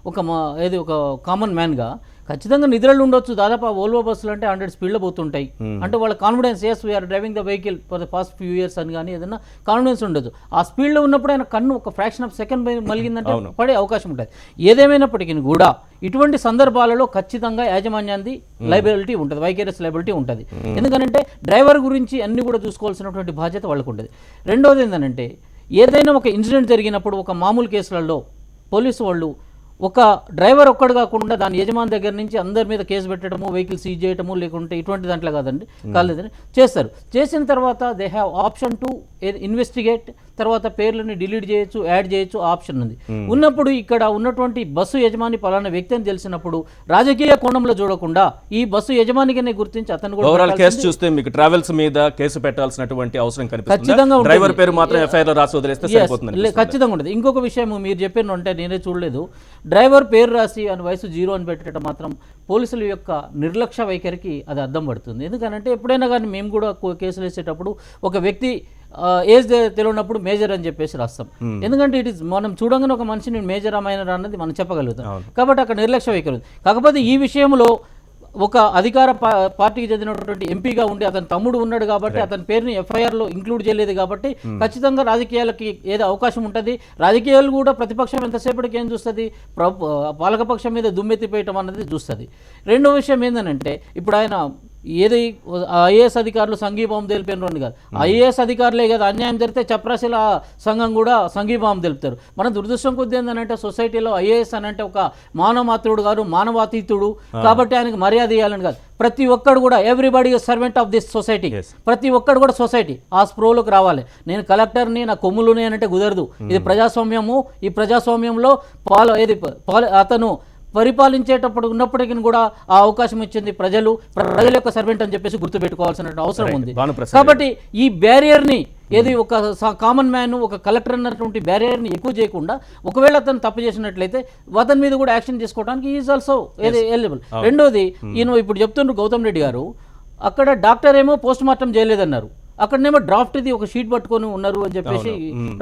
ఒక కామన్ మ్యాన్గా ఖచ్చితంగా నిద్రలు ఉండొచ్చు. దాదాపు ఆ ఓల్వో బస్సులు అంటే 100 స్పీడ్లో పోతుంటాయి. అంటే వాళ్ళ confidence, as we are driving the vehicle for the past few years అని కానీ ఏదైనా కాన్ఫిడెన్స్ ఉండొచ్చు. ఆ స్పీడ్లో ఉన్నప్పుడు ఆయన కన్ను ఒక ఫ్రాక్షన్ ఆఫ్ సెకండ్ మలిగిందంటే పడే అవకాశం ఉంటుంది. ఏదేమైనప్పటికీ కూడా ఇటువంటి సందర్భాలలో ఖచ్చితంగా యాజమాన్యాన్ని లైబిలిటీ ఉంటుంది, వైకేరియస్ లైబిలిటీ ఉంటుంది. ఎందుకంటే డ్రైవర్ గురించి అన్ని కూడా చూసుకోవాల్సినటువంటి బాధ్యత వాళ్ళకు ఉంటుంది. రెండవది ఏంటంటే, ఏదైనా ఒక ఇన్సిడెంట్ జరిగినప్పుడు ఒక మామూలు కేసులలో పోలీసు వాళ్ళు ఒక డ్రైవర్ ఒక్కడు కాకుండా దాని యజమాని దగ్గర నుంచి అందరి మీద కేసు పెట్టడము, వెహికల్ సీజ్ చేయడము, లేకుంటే ఇటువంటి దాంట్లో కాలేదని చేస్తారు. చేసిన తర్వాత they have option to investigate, తర్వాత పేర్లని డిలీట్ చేయొచ్చు, యాడ్ చేయొచ్చు, ఆప్షన్ ఉంది. ఉన్నప్పుడు ఇక్కడ ఉన్నటువంటి బస్సు యజమాని పలానా వ్యక్తి అని తెలిసినప్పుడు రాజకీయ కోణంలో చూడకుండా ఈ బస్సు యజమానిగానే గుర్తించి అతను కూడా కేసు చూస్తే మీకు ట్రావెల్స్ మీద కేసు పెట్టాల్సినటువంటి అవసరం ఖచ్చితంగా డ్రైవర్ పేరు మాత్రం ఎఫ్ఐఆర్ లో రాసి వదిలేస్తే సరిపోతుంది. ఖచ్చితంగా ఉంటుంది. ఇంకొక విషయం మీరు చెప్పిన అంటే నేనే చూడలేదు, డ్రైవర్ పేరు రాసి అని వయసు 0 అని పెట్టడం మాత్రం పోలీసుల యొక్క నిర్లక్ష్య వైఖరికి అది అర్థం పడుతుంది. ఎందుకంటే ఎప్పుడైనా కానీ మేము కూడా కేసులు వేసేటప్పుడు ఒక వ్యక్తి ఏజ్ తెలియనప్పుడు మేజర్ అని చెప్పేసి రాస్తాం. ఎందుకంటే ఇట్ ఈస్ మనం చూడంగానే ఒక మనిషిని మేజర్ మైనర్ అన్నది మనం చెప్పగలుగుతాం. కాబట్టి అక్కడ నిర్లక్ష్య వైఖరి. కాకపోతే ఈ విషయంలో ఒక అధికార పార్టీకి చెందినటువంటి ఎంపీగా ఉండి అతని తమ్ముడు ఉన్నాడు కాబట్టి అతని పేరుని ఎఫ్ఐఆర్లో ఇంక్లూడ్ చేయలేదు కాబట్టి ఖచ్చితంగా రాజకీయాలకి ఏదో అవకాశం ఉంటుంది. రాజకీయాలు కూడా ప్రతిపక్షం ఎంతసేపటికి ఏం చూస్తుంది, పాలకపక్షం మీద దుమ్మెత్తిపోయటం అన్నది చూస్తుంది. రెండో విషయం ఏంటంటే, ఇప్పుడు ఆయన ఏది ఐఏఎస్ అధికారులు సంఘీభావం తెలిపినారు కాదు, ఐఏఎస్ అధికారులే కదా అన్యాయం జరిగితే చప్రాశీల సంఘం కూడా సంఘీభావం తెలుపుతారు. మన దురదృష్టం కొద్ది ఏంటంటే సొసైటీలో ఐఏఎస్ అని అంటే ఒక మానవమాత్రుడు కాదు, మానవాతీతుడు, కాబట్టి ఆయనకు మర్యాద ఇవ్వాలని కాదు. ప్రతి ఒక్కడు కూడా everybody servant of this society. ప్రతి ఒక్కడు కూడా సొసైటీ ఆ స్ప్రోలోకి రావాలి. నేను కలెక్టర్ని, నా కొమ్ములుని అని అంటే కుదరదు. ఇది ప్రజాస్వామ్యము. ఈ ప్రజాస్వామ్యంలో అతను పరిపాలించేటప్పుడు ఉన్నప్పటికీ కూడా ఆ అవకాశం ఇచ్చింది ప్రజల యొక్క సర్వెంట్ అని చెప్పేసి గుర్తుపెట్టుకోవాల్సిన అవసరం ఉంది. భానుప్రసాద్ కాబట్టి ఈ బ్యారియర్ని ఏది ఒక కామన్ మ్యాన్ ఒక కలెక్టర్ అన్నటువంటి బ్యారియర్ని ఎక్కువ చేయకుండా ఒకవేళ అతను తప్పు చేసినట్లయితే అతని మీద కూడా యాక్షన్ తీసుకోవడానికి ఈజ్ ఆల్సో ఏది ఎలిజిబుల్. రెండోది ఈయన ఇప్పుడు చెప్తున్నారు గౌతమ్ రెడ్డి గారు, అక్కడ డాక్టర్ ఏమో పోస్ట్ మార్టం చేయలేదన్నారు, అక్కడనేమో డ్రాఫ్ట్ది ఒక షీట్ పట్టుకొని ఉన్నారు అని చెప్పేసి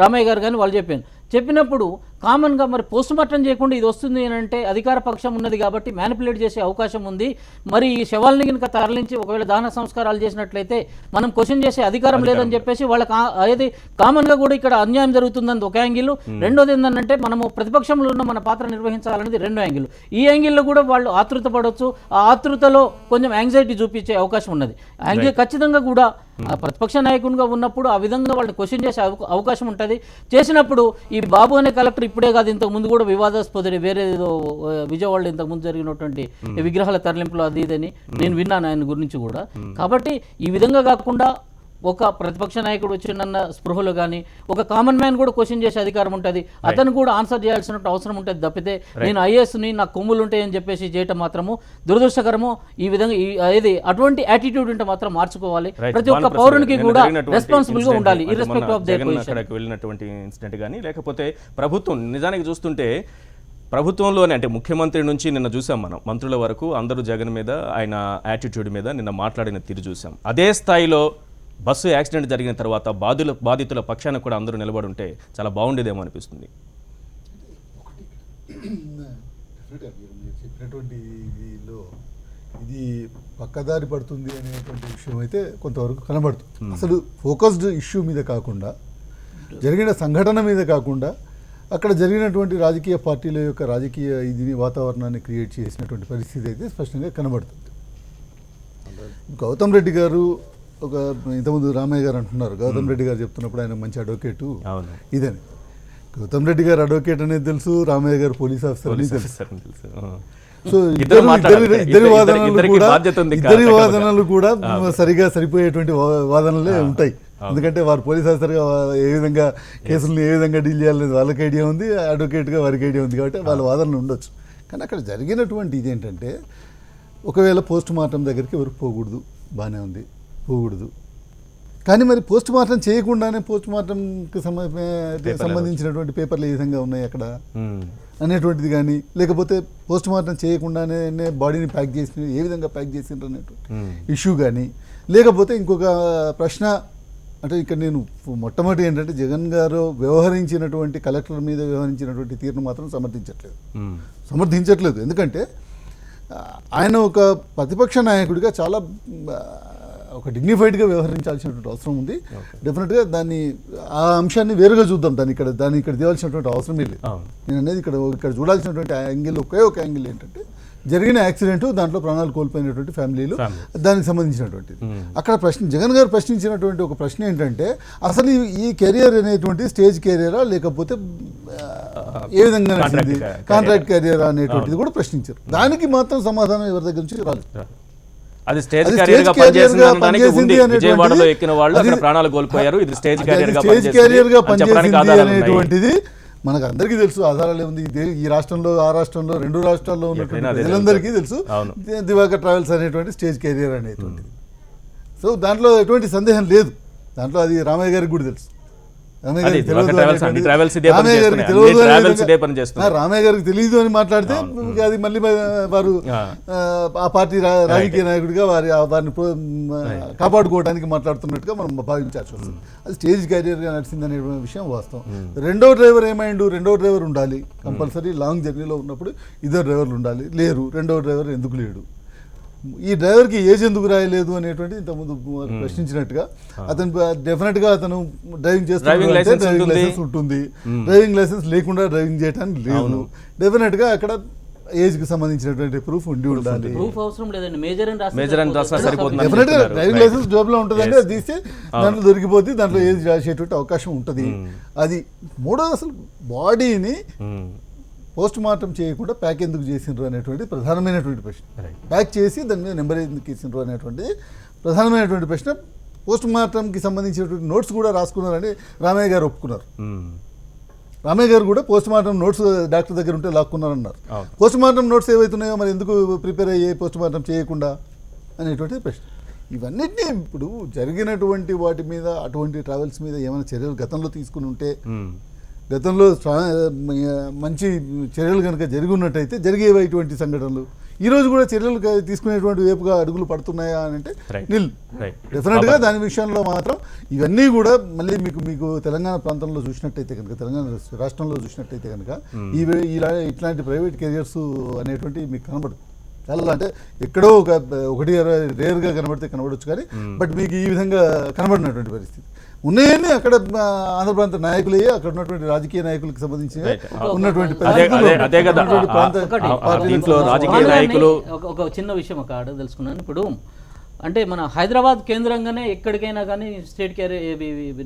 రామయ్య గారు కానీ వాళ్ళు చెప్పినప్పుడు కామన్గా మరి పోస్ట్ మార్టం చేయకుండా ఇది వస్తుంది అని అంటే అధికార పక్షం ఉన్నది కాబట్టి మ్యానిపులేట్ చేసే అవకాశం ఉంది. మరి ఈ శవాల్ని కనుక తరలించి ఒకవేళ దాన సంస్కారాలు చేసినట్లయితే మనం క్వశ్చన్ చేసే అధికారం లేదని చెప్పేసి వాళ్ళకి ఏది కామన్గా కూడా ఇక్కడ అన్యాయం జరుగుతుందని ఒక యాంగిల్. రెండోది ఏంటంటే మనము ప్రతిపక్షంలో ఉన్న మన పాత్ర నిర్వహించాలనేది రెండో యాంగిల్. ఈ యాంగిల్లో కూడా వాళ్ళు ఆతృత పడవచ్చు, ఆ ఆతృతలో కొంచెం యాంగ్జైటీ చూపించే అవకాశం ఉన్నది. ఖచ్చితంగా కూడా ప్రతిపక్ష నాయకునిగా ఉన్నప్పుడు ఆ విధంగా వాళ్ళని క్వశ్చన్ చేసే అవకాశం ఉంటుంది. చేసినప్పుడు ఈ బాబు అనే కలెక్టర్ ఇప్పుడే కాదు, ఇంతకు ముందు కూడా వివాదాస్పద వేరే ఏదో విజయవాడలో ఇంతకు ముందు జరిగినటువంటి విగ్రహాల తరలింపులు అది ఇదని నేను విన్నాను ఆయన గురించి కూడా. కాబట్టి ఈ విధంగా కాకుండా ఒక ప్రతిపక్ష నాయకుడు వచ్చిందన్న స్పృహలో కానీ ఒక కామన్ మ్యాన్ కూడా క్వశ్చన్ చేసే అధికారం ఉంటుంది, అతను కూడా ఆన్సర్ చేయాల్సిన అవసరం ఉంటుంది తప్పితే నేను ఐఏఎస్ని నాకు కొమ్ములు ఉంటాయని చెప్పేసి చేయటం మాత్రము దురదృష్టకరము. ఈ విధంగా ఏది అటువంటి యాటిట్యూడ్ ఉంటే మాత్రం మార్చుకోవాలి. ప్రతి ఒక్క పౌరునికి కూడా రెస్పాన్సిబుల్ గా ఉండాలి ఇర్రెస్పెక్టివ్ ఆఫ్ దేర్ పొజిషన్. అక్కడికి వెళ్ళినటువంటి ఇన్సిడెంట్ కానీ లేకపోతే ప్రభుత్వం నిజానికి చూస్తుంటే ప్రభుత్వంలోనే అంటే ముఖ్యమంత్రి నుంచి నిన్న చూసాం మనం మంత్రుల వరకు అందరూ జగన్ మీద ఆయన యాటిట్యూడ్ మీద నిన్న మాట్లాడిన తీరు చూసాం. అదే స్థాయిలో బస్సు యాక్సిడెంట్ జరిగిన తర్వాత బాధితుల పక్షాన కూడా అందరూ నిలబడి ఉంటే చాలా బాగుండేదేమో అనిపిస్తుంది. చెప్పినటువంటి ఇది పక్కదారి పడుతుంది అనేటువంటి విషయం అయితే కొంతవరకు కనబడుతుంది. అసలు ఫోకస్డ్ ఇష్యూ మీద కాకుండా జరిగిన సంఘటన మీద కాకుండా అక్కడ జరిగినటువంటి రాజకీయ పార్టీల యొక్క రాజకీయ ఇదిని వాతావరణాన్ని క్రియేట్ చేసినటువంటి పరిస్థితి అయితే స్పష్టంగా కనబడుతుంది. గౌతమ్ రెడ్డి గారు ఒక ఇంతకుముందు రామయ్య గారు అంటున్నారు, గౌతమ్ రెడ్డి గారు చెప్తున్నప్పుడు ఆయన మంచి అడ్వకేటు ఇదని. గౌతమ్ రెడ్డి గారు అడ్వకేట్ అనేది తెలుసు, రామయ్య గారు పోలీస్ ఆఫీసర్ అని తెలుసు. సో ఇద్దరి వాదనలు కూడా సరిగా సరిపోయేటువంటి వాదనలే ఉంటాయి. ఎందుకంటే వారు పోలీస్ ఆఫీసర్గా ఏ విధంగా కేసులను ఏ విధంగా డీల్ చేయాలనేది వాళ్ళకి ఐడియా ఉంది, అడ్వకేట్గా వారికి ఐడియా ఉంది, కాబట్టి వాళ్ళ వాదనలు ఉండొచ్చు. కానీ అక్కడ జరిగినటువంటి ఇది ఏంటంటే ఒకవేళ పోస్ట్ మార్టం దగ్గరికి ఎవరు పోకూడదు, బాగానే ఉంది, పోకూడదు. కానీ మరి పోస్ట్ మార్టం చేయకుండానే పోస్ట్ మార్టంకి సంబంధించినటువంటి పేపర్లు ఏ విధంగా ఉన్నాయి అక్కడ అనేటువంటిది కానీ, లేకపోతే పోస్ట్ మార్టం చేయకుండానే బాడీని ప్యాక్ చేసి ఏ విధంగా ప్యాక్ చేసిండ్రు అనేటువంటి ఇష్యూ కానీ, లేకపోతే ఇంకొక ప్రశ్న అంటే ఇక్కడ నేను మొట్టమొదటి ఏంటంటే జగన్ గారు వ్యవహరించినటువంటి కలెక్టర్ మీద వ్యవహరించినటువంటి తీరును మాత్రం సమర్థించట్లేదు. ఎందుకంటే ఆయన ఒక ప్రతిపక్ష నాయకుడిగా చాలా ఒక డిగ్నిఫైడ్గా వ్యవహరించాల్సినటువంటి అవసరం ఉంది. డెఫినెట్గా ఆ అంశాన్ని వేరుగా చూద్దాం, దాన్ని ఇక్కడ తేవాల్సినటువంటి అవసరమే లేదు. నేను అనేది ఇక్కడ చూడాల్సినటువంటి యాంగిల్ ఒకే ఒక యాంగిల్ ఏంటంటే జరిగిన యాక్సిడెంట్, దాంట్లో ప్రాణాలు కోల్పోయినటువంటి ఫ్యామిలీలు, దానికి సంబంధించినటువంటి అక్కడ జగన్ గారు ప్రశ్నించినటువంటి ఒక ప్రశ్న ఏంటంటే అసలు ఈ కెరియర్ అనేటువంటి స్టేజ్ కెరియరా లేకపోతే ఏ విధంగా కాంట్రాక్ట్ కెరియరా అనేటువంటిది కూడా ప్రశ్నించారు. దానికి మాత్రం సమాధానం ఎవరి దగ్గర నుంచి రాలేదు. అది స్టేజ్ క్యారియర్ గా పనిచేసింది, విజయవాడలో ఎక్కిన వాళ్ళు అక్కడ ప్రాణాలు కోల్పోయారు. ఇది స్టేజ్ క్యారియర్ గా పనిచేసింది అనేటువంటిది మనకు అందరికీ తెలుసు. ఆధారాలు ఏముంది, ఈ రాష్ట్రంలో ఆ రాష్ట్రంలో రెండు రాష్ట్రాల్లో ఉన్నటువంటి ప్రజలందరికీ తెలుసు దివాకర్ ట్రావెల్స్ అనేటువంటి స్టేజ్ కెరియర్ అనేటువంటిది. సో దాంట్లో ఎటువంటి సందేహం లేదు. దాంట్లో అది రామయ్య గారికి కూడా తెలుసు. రామయ్య గారికి తెలియదు అని మాట్లాడితే అది మళ్ళీ వారు ఆ పార్టీ రాజకీయ నాయకుడిగా వారిని కాపాడుకోవడానికి మాట్లాడుతున్నట్టుగా మనం భావించాల్సి వస్తుంది. అది స్టేజ్ క్యారియర్గా నడిచిందనే విషయం వాస్తవం. రెండో డ్రైవర్ ఏమైండు, రెండో డ్రైవర్ ఉండాలి కంపల్సరీ. లాంగ్ జర్నీలో ఉన్నప్పుడు ఇద్దరు డ్రైవర్లు ఉండాలి, లేరు. రెండో డ్రైవర్ ఎందుకు లేడు, ఈ డ్రైవర్కి ఏజ్ ఎందుకు రాయలేదు అనేటువంటి ఇంతకుముందు ప్రశ్నించినట్టుగా అతను డెఫినెట్గా అతను డ్రైవింగ్ చేస్తున్న డ్రైవింగ్ లైసెన్స్ ఉంటుంది, డ్రైవింగ్ లైసెన్స్ లేకుండా డ్రైవింగ్ చేయడానికి లేదు. డెఫినెట్గా అక్కడ ఏజ్ కి సంబంధించినటువంటి ప్రూఫ్ ఉండి ఉండాలి. ప్రూఫ్ అవసరం లేదండి, మేజర్ అని రాసినా సరిపోతుంది. డెఫినెట్గా డ్రైవింగ్ లైసెన్స్ జోబులో ఉంటుందండి, అది తీస్తే దాంట్లో దొరికిపోతే దాంట్లో ఏజ్ రాసేటువంటి అవకాశం ఉంటుంది. అది మూడోది అసలు బాడీని పోస్ట్ మార్టం చేయకుండా ప్యాక్ ఎందుకు చేసిండ్రు అనేటువంటి ప్రధానమైనటువంటి ప్రశ్న. ప్యాక్ చేసి దాని మీద నెంబర్ ఎందుకు ఇచ్చిండ్రు అనేటువంటి ప్రధానమైనటువంటి ప్రశ్న. పోస్ట్ మార్టంకి సంబంధించినటువంటి నోట్స్ కూడా రాసుకున్నారని రామయ్య గారు ఒప్పుకున్నారు. రామయ్య గారు కూడా పోస్ట్ మార్టం నోట్స్ డాక్టర్ దగ్గర ఉంటే లాక్కున్నారన్నారు. పోస్ట్ మార్టం నోట్స్ ఏవైతున్నాయో మరి ఎందుకు ప్రిపేర్ అయ్యే పోస్ట్ మార్టం చేయకుండా అనేటువంటిది ప్రశ్న. ఇవన్నిటినీ ఇప్పుడు జరిగినటువంటి వాటి మీద అటువంటి ట్రావెల్స్ మీద ఏమైనా చర్యలు గతంలో తీసుకుని ఉంటే, గతంలో మంచి చర్యలు కనుక జరిగి ఉన్నట్టయితే జరిగేవి ఇటువంటి సంఘటనలు. ఈ రోజు కూడా చర్యలు తీసుకునేటువంటి వైపుగా అడుగులు పడుతున్నాయా అని అంటే నిల్. డెఫినెట్గా దాని విషయంలో మాత్రం ఇవన్నీ కూడా మళ్ళీ మీకు తెలంగాణ ప్రాంతంలో చూసినట్టయితే కనుక, తెలంగాణ రాష్ట్రంలో చూసినట్టయితే కనుక ఇట్లాంటి ప్రైవేట్ కెరియర్స్ అనేటువంటి మీకు కనబడదు. చాలా అంటే ఎక్కడో ఒకటి రేర్గా కనబడవచ్చు కానీ బట్ మీకు ఈ విధంగా కనబడినటువంటి పరిస్థితి ఉన్నాయని అక్కడ ఆంధ్ర ప్రాంత నాయకులే, అక్కడ ఉన్నటువంటి రాజకీయ నాయకులకు సంబంధించి ఉన్నటువంటి ఒక చిన్న విషయం ఒక ఆడ తెలుసుకున్నాను. ఇప్పుడు అంటే మన హైదరాబాద్ కేంద్రంగానే ఎక్కడికైనా కానీ స్టేట్ క్యారీ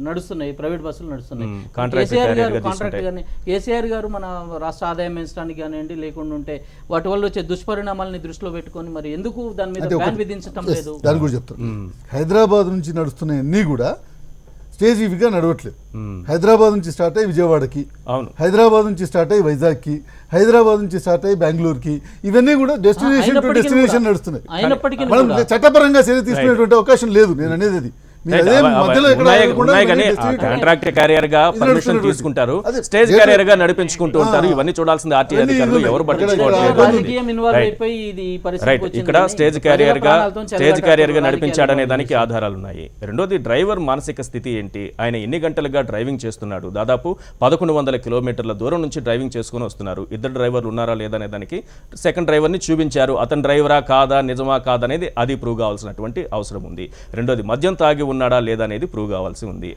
నడుస్తున్నాయి, ప్రైవేట్ బస్సులు నడుస్తున్నాయి. కేసీఆర్ గారు కాంట్రాక్ట్ కానీ కేసీఆర్ గారు మన రాష్ట్ర ఆదాయం పెంచడానికి కానివ్వండి, లేకుండా ఉంటే వాటి వల్ల వచ్చే దుష్పరిణామాలని దృష్టిలో పెట్టుకొని మరి ఎందుకు దాని మీద బ్యాన్ విధించడం లేదు? దాని గురించి చెప్తాను. హైదరాబాద్ నుంచి నడుస్తున్నాయి అన్నీ కూడా స్టేజిఫిక్గా నడవట్లేదు. హైదరాబాద్ నుంచి స్టార్ట్ అయ్యి విజయవాడకి, హైదరాబాద్ నుంచి స్టార్ట్ అయ్యి వైజాగ్కి, హైదరాబాద్ నుంచి స్టార్ట్ అయ్యి బెంగళూరుకి, ఇవన్నీ కూడా డెస్టినేషన్ టు డెస్టినేషన్ నడుస్తున్నాయి. మనం చట్టపరంగా చర్య తీసుకునేటువంటి అవకాశం లేదు. నేను అనేది అది కాంట్రాక్ట్ క్యారియర్ గా పర్మిషన్ తీసుకుంటారు, స్టేజ్ క్యారియర్ గా నడిపించుకుంటూ ఉంటారు. ఇవన్నీ చూడాల్సింది ఆర్టీ అధికారులు, ఎవరు పట్టించుకోవట్లేదు. ఇక్కడ స్టేజ్ క్యారియర్ గా నడిపించాడనే దానికి ఆధారాలు ఉన్నాయి. రెండోది డ్రైవర్ మానసిక స్థితి ఏంటి, ఆయన ఎన్ని గంటలుగా డ్రైవింగ్ చేస్తున్నాడు, దాదాపు 1100 కిలోమీటర్ల దూరం నుంచి డ్రైవింగ్ చేసుకుని వస్తున్నారు. ఇద్దరు డ్రైవర్లు ఉన్నారా లేదనే దానికి సెకండ్ డ్రైవర్ ని చూపించారు, అతను డ్రైవరా కాదా నిజమా కాదనేది అది ప్రూవ్ కావాల్సినటువంటి అవసరం ఉంది. రెండోది మద్యం తాగి ఉన్నాడా లేదా అనేది ప్రూవ్ కావాల్సి ఉంది.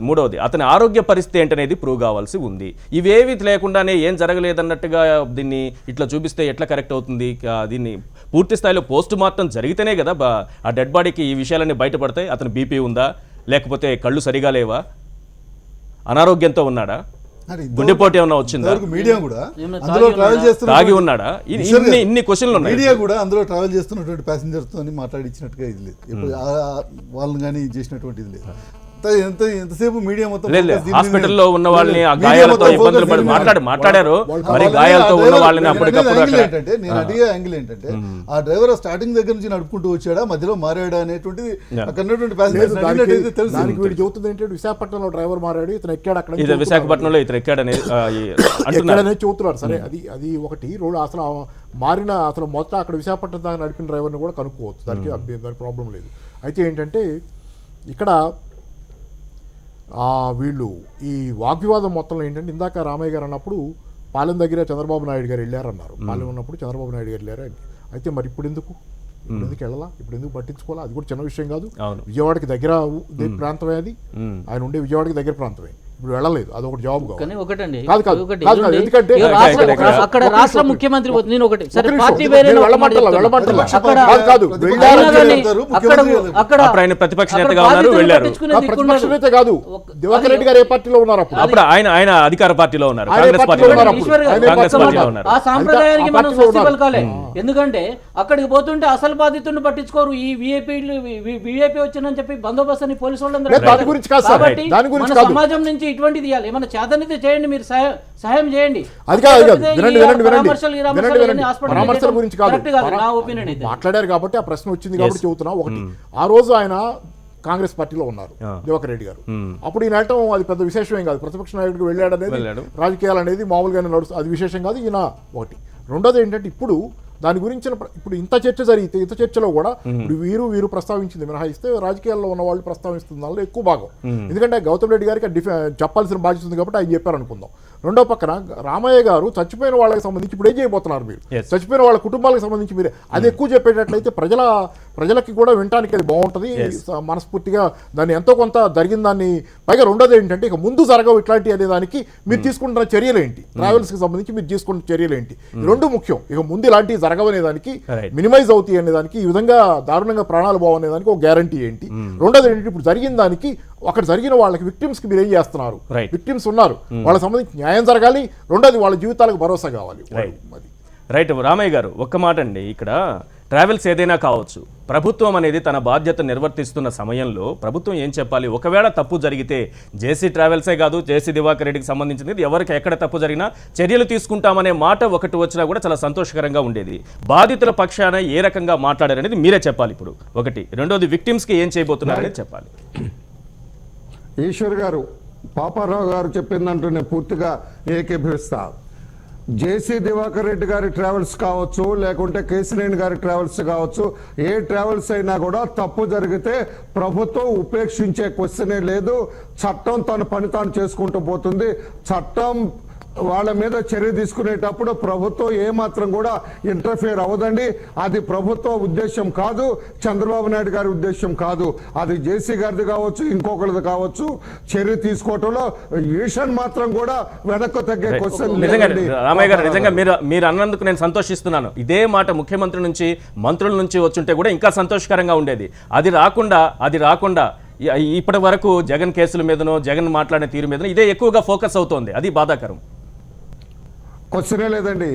మూడవది అతని ఆరోగ్య పరిస్థితి ఏంటనేది ప్రూవ్ కావాల్సి ఉంది. ఇవేవి లేకుండానే ఏం జరగలేదన్నట్టుగా దీన్ని ఇట్లా చూపిస్తే ఎట్లా కరెక్ట్ అవుతుంది? దీన్ని పూర్తి స్థాయిలో పోస్ట్ మార్టం జరిగితేనే కదా ఆ డెడ్ బాడీకి ఈ విషయాలన్నీ బయటపడతాయి. అతను బీపీ ఉందా, లేకపోతే కళ్ళు సరిగా లేవా, అనారోగ్యంతో ఉన్నాడా, గుండెపోటు ఏమన్నా వచ్చిందా, మీడియా కూడా అందులో ట్రావెల్ చేస్తున్న తాగి ఉన్నాడా, ఇన్ని క్వశ్చన్లు ఉన్నాయి. మీడియా కూడా అందులో ట్రావెల్ చేస్తున్నటువంటి ప్యాసింజర్స్ తో మాట్లాడించినట్టుగా ఇది లేదు. ఇప్పుడు వాళ్ళని కానీ చేసినటువంటి ఇది లేదు. ఎంతసేపు మీడియా మొత్తం హాస్పిటల్లో ఉన్న వాళ్ళని ఆ గాయాలతో ఇబ్బందులు పడి మాట్లాడారు. మరి గాయాలతో ఉన్న వాళ్ళని అప్పటికప్పుడు ఏంటంటే నేను అడిగే యాంగిల్ ఏంటంటే ఆ డ్రైవర్ స్టార్టింగ్ దగ్గర నుంచి నడుపుకుంటూ వచ్చాడా, మధ్యలో మారాడా అనేటువంటిది అక్కడ ఉన్నటువంటి తెలుసు. చెబుతుంది ఏంటంటే విశాఖపట్నంలో డ్రైవర్ మారాడు, ఇతను ఎక్కాడు అక్కడ, విశాఖపట్నంలో ఇతను ఎక్కాడనే చెబుతున్నారు. సరే, అది ఒకటి. రోడ్ అసలు మారిన అసలు మొత్తం అక్కడ విశాఖపట్నం దాకా నడిపిన డ్రైవర్ని కూడా కనుక్కోవచ్చు, దానికి ప్రాబ్లం లేదు. అయితే ఏంటంటే ఇక్కడ వీళ్ళు ఈ వాగ్వివాదం మొత్తంలో ఏంటంటే ఇందాక రామయ్య గారు అన్నప్పుడు పాలెం దగ్గర చంద్రబాబు నాయుడు గారు వెళ్ళారన్నారు. పాలెం ఉన్నప్పుడు చంద్రబాబు నాయుడు గారు వెళ్ళారు. అయితే మరి ఇప్పుడు ఎందుకు వెళ్ళాలా, ఇప్పుడు ఎందుకు పట్టించుకోవాలా? అది కూడా చిన్న విషయం కాదు. విజయవాడకి దగ్గర ప్రాంతమే, అది ఆయన ఉండే విజయవాడకి దగ్గర ప్రాంతమే. ఇప్పుడు వెళ్ళలేదు, అది ఒకటి జవాబు కాదు. ఎందుకంటే అక్కడ రాష్ట్ర ముఖ్యమంత్రి ప్రతిపక్ష నేతగా ఉన్నారు, వెళ్ళారు. ప్రతిపక్ష నేత కాదు, దివాకర్ రెడ్డి గారు ఏ పార్టీలో ఉన్నారు అప్పుడు? ఆయన అధికార పార్టీలో ఉన్నారు, కాంగ్రెస్ పార్టీలో ఉన్నారు. ఆ సాంప్రదాయానికి మనం స్వస్తి పలకాలి. ఎందుకంటే అక్కడికి పోతుంటే అసలు బాధితుడిని పట్టించుకోరు. ఈ విఐపీ వచ్చిందని చెప్పి బందోబస్తు అని పోలీసు వాళ్ళందరూ. సమాజం నుంచి ఇటువంటిది ఇవ్వాలి. ఏమన్నా చేతనైతే చేయండి, మీరు సహాయం చేయండి. అది పరామర్శల గురించి కాదు, మాట్లాడారు కాబట్టి ఆ ప్రశ్న వచ్చింది కాబట్టి చెబుతున్నా. ఒకటి, ఆ రోజు ఆయన కాంగ్రెస్ పార్టీలో ఉన్నారు దివాకర్ రెడ్డి గారు. అప్పుడు ఈయన వెళ్ళటం అది పెద్ద విశేషం ఏం కాదు. ప్రతిపక్ష నాయకుడికి వెళ్ళాడు అనేది రాజకీయాలు అనేది మామూలుగానే నడుస్తుంది, అది విశేషం కాదు. ఈయన ఒకటి. రెండోది ఏంటంటే ఇప్పుడు దాని గురించిన ఇప్పుడు ఇంత చర్చ జరిగితే ఇంత చర్చలో కూడా ఇప్పుడు వీరు ప్రస్తావించింది మినహాయిస్తే రాజకీయాల్లో ఉన్న వాళ్ళు ప్రస్తావిస్తున్న దానిలో ఎక్కువ భాగం. ఎందుకంటే గౌతమ్ రెడ్డి గారికి చెప్పాల్సిన బాధ్యత ఉంది కాబట్టి ఆయన చెప్పారు అనుకుందాం. రెండో పక్కన రామయ్య గారు చచ్చిపోయిన వాళ్ళకి సంబంధించి ఇప్పుడు ఏం చేయబోతున్నారు మీరు, చచ్చిపోయిన వాళ్ళ కుటుంబాలకు సంబంధించి మీరు అది ఎక్కువ చెప్పేటట్లయితే ప్రజలకి కూడా వినటానికి అది బాగుంటుంది. మనస్ఫూర్తిగా దాన్ని ఎంతో కొంత జరిగిన దాన్ని. పైగా రెండోది ఏంటంటే ఇక ముందు జరగవు ఇట్లాంటి అనే దానికి మీరు తీసుకుంటున్న చర్యలు ఏంటి, ట్రావెల్స్కి సంబంధించి మీరు తీసుకుంటున్న చర్యలు ఏంటి, రెండు ముఖ్యం. ఇక ముందు ఇలాంటివి జరగవనే దానికి, మినిమైజ్ అవుతాయి అనే దానికి, ఈ విధంగా దారుణంగా ప్రాణాలు బాగునే దానికి ఒక గ్యారంటీ ఏంటి. రెండోది ఏంటంటే ఇప్పుడు జరిగిన దానికి అక్కడ జరిగిన వాళ్ళకి విక్టిమ్స్ కి మీరు ఏం చేస్తున్నారు, విక్టిమ్స్ ఉన్నారు, వాళ్ళకి సంబంధించి న్యాయం జరగాలి. రెండోది వాళ్ళ జీవితాలకు భరోసా కావాలి. రైట్ రామయ్య గారు, ఒక్క మాట అండి. ఇక్కడ ట్రావెల్స్ ఏదైనా కావచ్చు, ప్రభుత్వం అనేది తన బాధ్యత నిర్వర్తిస్తున్న సమయంలో ప్రభుత్వం ఏం చెప్పాలి? ఒకవేళ తప్పు జరిగితే జేసీ ట్రావెల్సే కాదు, జేసీ దివాకర్ రెడ్డికి సంబంధించింది ఎవరికి ఎక్కడ తప్పు జరిగినా చర్యలు తీసుకుంటామనే మాట ఒకటి వచ్చినా కూడా చాలా సంతోషకరంగా ఉండేది. బాధితుల పక్షాన ఏ రకంగా మాట్లాడారనేది మీరే చెప్పాలి ఇప్పుడు. ఒకటి. రెండోది, విక్టిమ్స్కి ఏం చేయబోతున్నారనేది చెప్పాలి. ఈశ్వర్ గారు, పాపారావు గారు చెప్పిందంటూ నేను పూర్తిగా ఏకీభవిస్తా. జేసీ దివాకర్ రెడ్డి గారి ట్రావెల్స్ కావచ్చు, లేకుంటే కేసినేని గారి ట్రావెల్స్ కావచ్చు, ఏ ట్రావెల్స్ అయినా కూడా తప్పు జరిగితే ప్రభుత్వం ఉపేక్షించే క్వశ్చనే లేదు. చట్టం తన పని తాను చేసుకుంటూ పోతుంది. చట్టం వాళ్ళ మీద చర్య తీసుకునేటప్పుడు ప్రభుత్వం ఏమాత్రం కూడా ఇంటర్ఫియర్ అవ్వదండి. అది ప్రభుత్వ ఉద్దేశం కాదు, చంద్రబాబు నాయుడు గారి ఉద్దేశం కాదు. అది జేసీ గారిది కావచ్చు, ఇంకొకరిది కావచ్చు. చర్య తీసుకోవటంలో ఈషన్ మాత్రం కూడా వెనక్కు తగ్గే క్వశ్చన్ లేదండి. రామయ్య గారు, నిజంగా మీరు అన్నందుకు నేను సంతోషిస్తున్నాను. ఇదే మాట ముఖ్యమంత్రి నుంచి, మంత్రుల నుంచి వచ్చుంటే కూడా ఇంకా సంతోషకరంగా ఉండేది. అది రాకుండా ఇప్పటి వరకు జగన్ కేసుల మీదనో, జగన్ మాట్లాడిన తీరు మీదనో ఇదే ఎక్కువగా ఫోకస్ అవుతోంది. అది బాధాకరం. క్వశ్చనే లేదండి.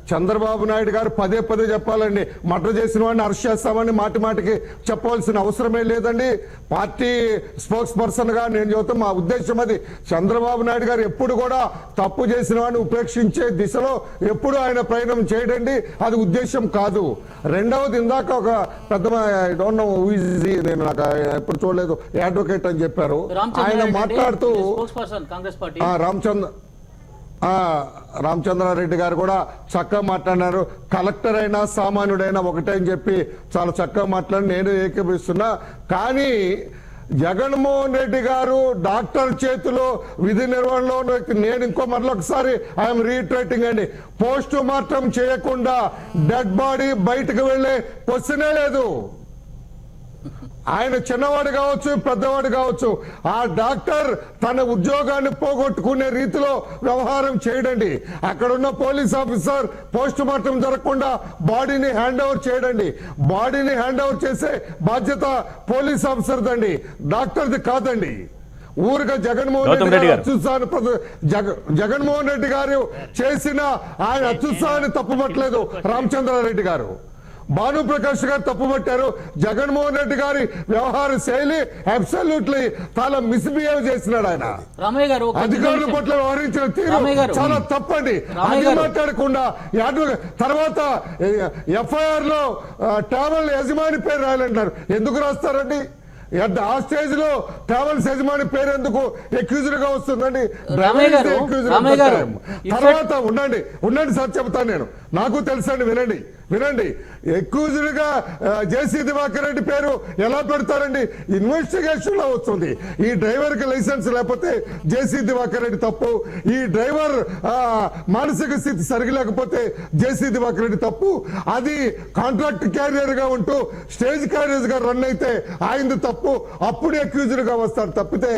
చంద్రబాబు నాయుడు గారు పదే పదే చెప్పాలండి, మర్డర్ చేసిన వాడిని అరెస్ట్ చేస్తామని మాటికి చెప్పవలసిన అవసరమే లేదండి. పార్టీ స్పోక్స్ పర్సన్ గా నేను చెబుతాం, మా ఉద్దేశం అది. చంద్రబాబు నాయుడు గారు ఎప్పుడు కూడా తప్పు చేసిన వాడిని ఉపేక్షించే దిశలో ఎప్పుడు ఆయన ప్రయాణం చేయడండి, అది ఉద్దేశం కాదు. రెండవది, ఇందాక ఒక పెద్ద I don't know who is, నేను నాకు ఎప్పుడు చూడలేదు, అడ్వకేట్ అని చెప్పారు. ఆయన మాట్లాడుతూ రామచంద్రారెడ్డి గారు కూడా చక్కగా మాట్లాడినారు. కలెక్టర్ అయినా సామాన్యుడైనా ఒకటే అని చెప్పి చాలా చక్కగా మాట్లాడి నేను ఏకీభవిస్తున్నా. కానీ జగన్మోహన్ రెడ్డి గారు డాక్టర్ చేతిలో విధి నిర్వహణలో నేను ఇంకో మరొకసారి ఐఎమ్ రీట్రేటింగ్ అండి, పోస్ట్ మార్టం చేయకుండా డెడ్ బాడీ బయటకు వెళ్లే క్వశ్చనే లేదు. ఆయన చిన్నవాడు కావచ్చు, పెద్దవాడు కావచ్చు, ఆ డాక్టర్ తన ఉద్యోగాన్ని పోగొట్టుకునే రీతిలో వ్యవహారం చేయడండి. అక్కడున్న పోలీస్ ఆఫీసర్ పోస్ట్ మార్టం జరగకుండా బాడీని హ్యాండ్ ఓవర్ చేయడండి. బాడీని హ్యాండ్ ఓవర్ చేసే బాధ్యత పోలీస్ ఆఫీసర్ దండి, డాక్టర్ది కాదండి. ఊరుగా జగన్మోహన్ రెడ్డి గారు జగన్మోహన్ రెడ్డి గారు చేసిన ఆయన అత్యుత్సాహాన్ని తప్పుపట్టలేదు రామచంద్రారెడ్డి గారు. భానుప్రకాష్ గారు తప్పుపట్టారు. జగన్మోహన్ రెడ్డి గారి వ్యవహార శైలి అబ్సల్యూట్లీ చాలా మిస్బిహేవ్ చేసినాడు. ఆయన అధికారుల పట్ల వ్యవహరించిన తీరు చాలా తప్పండి. అది మాట్లాడకుండా తర్వాత ఎఫ్ఐఆర్ లో ట్రావెల్ యజమాని పేరు రాయాలంటారు. ఎందుకు రాస్తారండి? ఆ స్టేజ్ లో ట్రావెల్స్ యజమాని పేరు ఎందుకు ఎక్యూజ్డ్ గా వస్తుందండి? తర్వాత ఉండండి సార్, చెబుతాను నేను, నాకు తెలుసండి, వినండి. ఎక్యూజ్డ్ గా జేసీ దివాకర్ రెడ్డి పేరు ఎలా పెడతారండి? ఇన్వెస్టిగేషన్ లో వస్తుంది. ఈ డ్రైవర్ కి లైసెన్స్ లేకపోతే జేసీ దివాకర్ రెడ్డి తప్పు, ఈ డ్రైవర్ మానసిక స్థితి సరిగలేకపోతే జేసీ దివాకర్ రెడ్డి తప్పు. అది కాంట్రాక్ట్ క్యారియర్ గా ఉంటూ స్టేజ్ క్యారియర్స్ గా రన్ అయితే ఆయనది తప్పు. అప్పుడు ఎక్యూజ్డ్ గా వస్తారు తప్పితే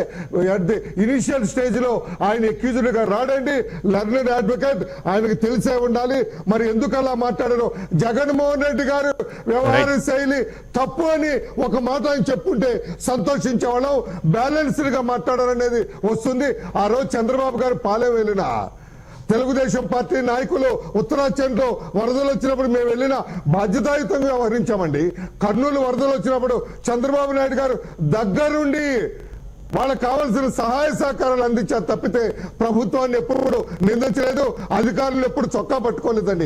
ఇనిషియల్ స్టేజ్ లో ఆయన ఎక్యూజ్డ్ గా రాడండి. లర్నెడ్ అడ్వకేట్, ఆయనకు తెలిసే ఉండాలి. మరి ఎందుకు అలా మాట్లాడారు? జగన్మోహన్ రెడ్డి గారు వ్యవహార శైలి తప్పు అని ఒక మాట ఆయన చెప్పుంటే సంతోషించేవాళ్ళం. బ్యాలెన్స్డ్ గా మాట్లాడారనేది వస్తుంది. ఆ రోజు చంద్రబాబు గారు పాలెం వెళ్ళిన తెలుగుదేశం పార్టీ నాయకులు ఉత్తరాఖండ్ లో వరదలు వచ్చినప్పుడు మేము వెళ్ళిన బాధ్యతాయుతంగా వ్యవహరించామండి. కర్నూలు వరదలు వచ్చినప్పుడు చంద్రబాబు నాయుడు గారు దగ్గరుండి వాళ్ళకి కావాల్సిన సహాయ సహకారాలు అందించారు తప్పితే ప్రభుత్వాన్ని ఎప్పుడు నిందించలేదు, అధికారులు ఎప్పుడు చొక్కా పట్టుకోలేదండి.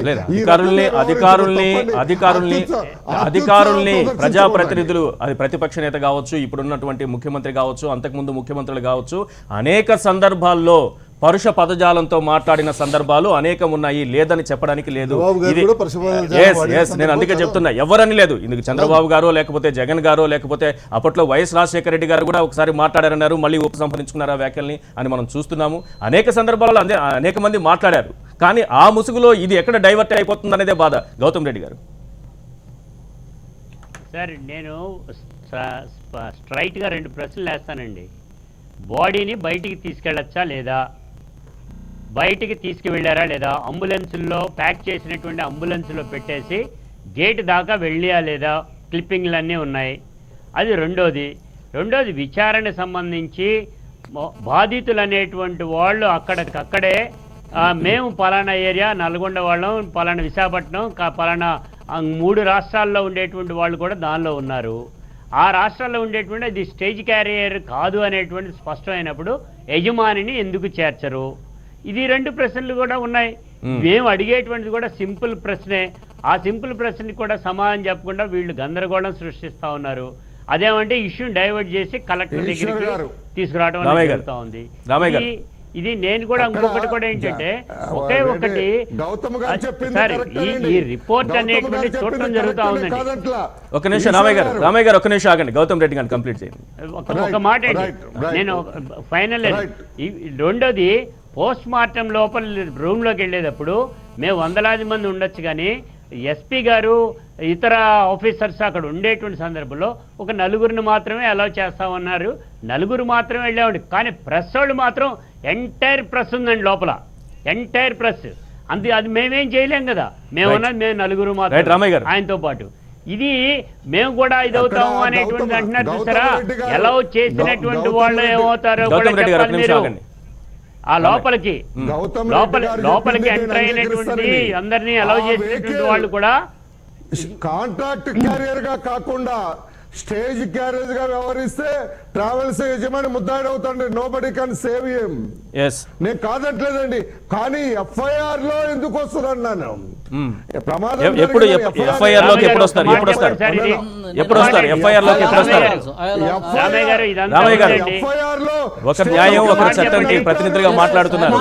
అధికారుల్ని ప్రజాప్రతినిధులు, అది ప్రతిపక్ష నేత కావచ్చు, ఇప్పుడున్నటువంటి ముఖ్యమంత్రి కావచ్చు, అంతకుముందు ముఖ్యమంత్రులు కావచ్చు, అనేక సందర్భాల్లో పరుష పదజాలంతో మాట్లాడిన సందర్భాలు అనేకం ఉన్నాయి. లేదని చెప్పడానికి లేదు. నేను అందుకే చెప్తున్నా, ఎవరని లేదు. ఇందుకు చంద్రబాబు గారో లేకపోతే జగన్ గారో లేకపోతే అప్పట్లో వైఎస్ రాజశేఖర రెడ్డి గారు కూడా ఒకసారి మాట్లాడారన్నారు, మళ్ళీ ఉపసంహరించుకున్నారు ఆ వ్యాఖ్యల్ని అని మనం చూస్తున్నాము. అనేక సందర్భాల్లో అనేక మంది మాట్లాడారు. కానీ ఆ ముసుగులో ఇది ఎక్కడ డైవర్ట్ అయిపోతుంది అనేదే బాధ. గౌతమ్ రెడ్డి గారు సార్, నేను స్ట్రైట్గా 2 ప్రశ్నలు వేస్తానండి. బాడీని బయటికి తీసుకెళ్ళచ్చా లేదా? బయటికి తీసుకువెళ్ళారా లేదా? అంబులెన్సుల్లో ప్యాక్ చేసినటువంటి అంబులెన్స్లో పెట్టేసి గేట్ దాకా వెళ్ళియా లేదా? క్లిప్పింగ్లన్నీ ఉన్నాయి. అది రెండోది విచారణ సంబంధించి బాధితులు అనేటువంటి వాళ్ళు అక్కడే మేము పలానా ఏరియా నల్గొండ వాళ్ళం, పలానా విశాఖపట్నం, పలానా 3 రాష్ట్రాల్లో ఉండేటువంటి వాళ్ళు కూడా దానిలో ఉన్నారు. ఆ రాష్ట్రాల్లో ఉండేటువంటి అది స్టేజ్ క్యారియర్ కాదు అనేటువంటి స్పష్టమైనప్పుడు యజమానిని ఎందుకు చేర్చరు? ఇది 2 ప్రశ్నలు కూడా ఉన్నాయి. మేము అడిగేటువంటిది కూడా సింపుల్ ప్రశ్నే. ఆ సింపుల్ ప్రశ్నకి కూడా సమాధానం చెప్పకుండా వీళ్ళు గందరగోళం సృష్టిస్తా ఉన్నారు. అదేమంటే ఇష్యూని డైవర్ట్ చేసి కలెక్టర్ దగ్గరికి తీసుకురావడం అనేది జరుగుతూ ఉంది. ఇది నేను కూడా ఇంకొకటి కూడా ఏంటంటే ఒకే ఒకటి సార్ ఈ రిపోర్ట్ అనేటువంటి చూడటం జరుగుతూ ఉందండి. ఒక నిమిషం రామయ్య గారు ఒక నిమిషం ఆగండి. గౌతమ్ రెడ్డి గారిని కంప్లీట్ చేయండి. ఒక మాట అండి, నేను ఫైనల్. రెండోది పోస్ట్ మార్టం లోపల రూమ్లోకి వెళ్ళేటప్పుడు మేము వందలాది మంది ఉండొచ్చు, కానీ ఎస్పీ గారు ఇతర ఆఫీసర్స్ అక్కడ ఉండేటువంటి సందర్భంలో ఒక 4గురిని మాత్రమే అలౌ చేస్తామన్నారు. 4గురు మాత్రమే వెళ్ళామండి. కానీ ప్రెస్ వాళ్ళు మాత్రం ఎంటైర్ ప్రెస్ ఉందండి లోపల, ఎంటైర్ ప్రెస్. అది మేమేం చేయలేం కదా. మేము 4గురు మాత్రం ఆయనతో పాటు. ఇది మేము కూడా ఇదవుతాము అనేటువంటి అంటున్నారు చూసారా. ఎలా చేసినటువంటి వాళ్ళు ఏమవుతారో కూడా చెప్పాలి మీరు. ఆ లోపలికి ఎంటర్ అయినటువంటి అందరినీ అలౌ చేసినటువంటి వాళ్ళు కూడా కాంట్రాక్ట్ క్యారియర్ గా కాకుండా స్టేజ్ క్యారియర్ గా వ్యవహరిస్తే ట్రావెల్స్ యజమాని ముద్దాడు అవుతాడు. Nobody can save him. నేను కాదట్లేదండి, కానీ ఎఫ్ఐఆర్ లో ఎందుకు వస్తున్నాను? ఎప్పుడు ఎఫ్ఐఆర్ లోకి ఎప్పుడు వస్తారు? ఎఫ్ఐఆర్ లోకి ఎప్పుడు వస్తారు? రామయ్య గారు ఒకరి న్యాయం ఒకరి చట్టానికి ప్రతినిధులుగా మాట్లాడుతున్నారు.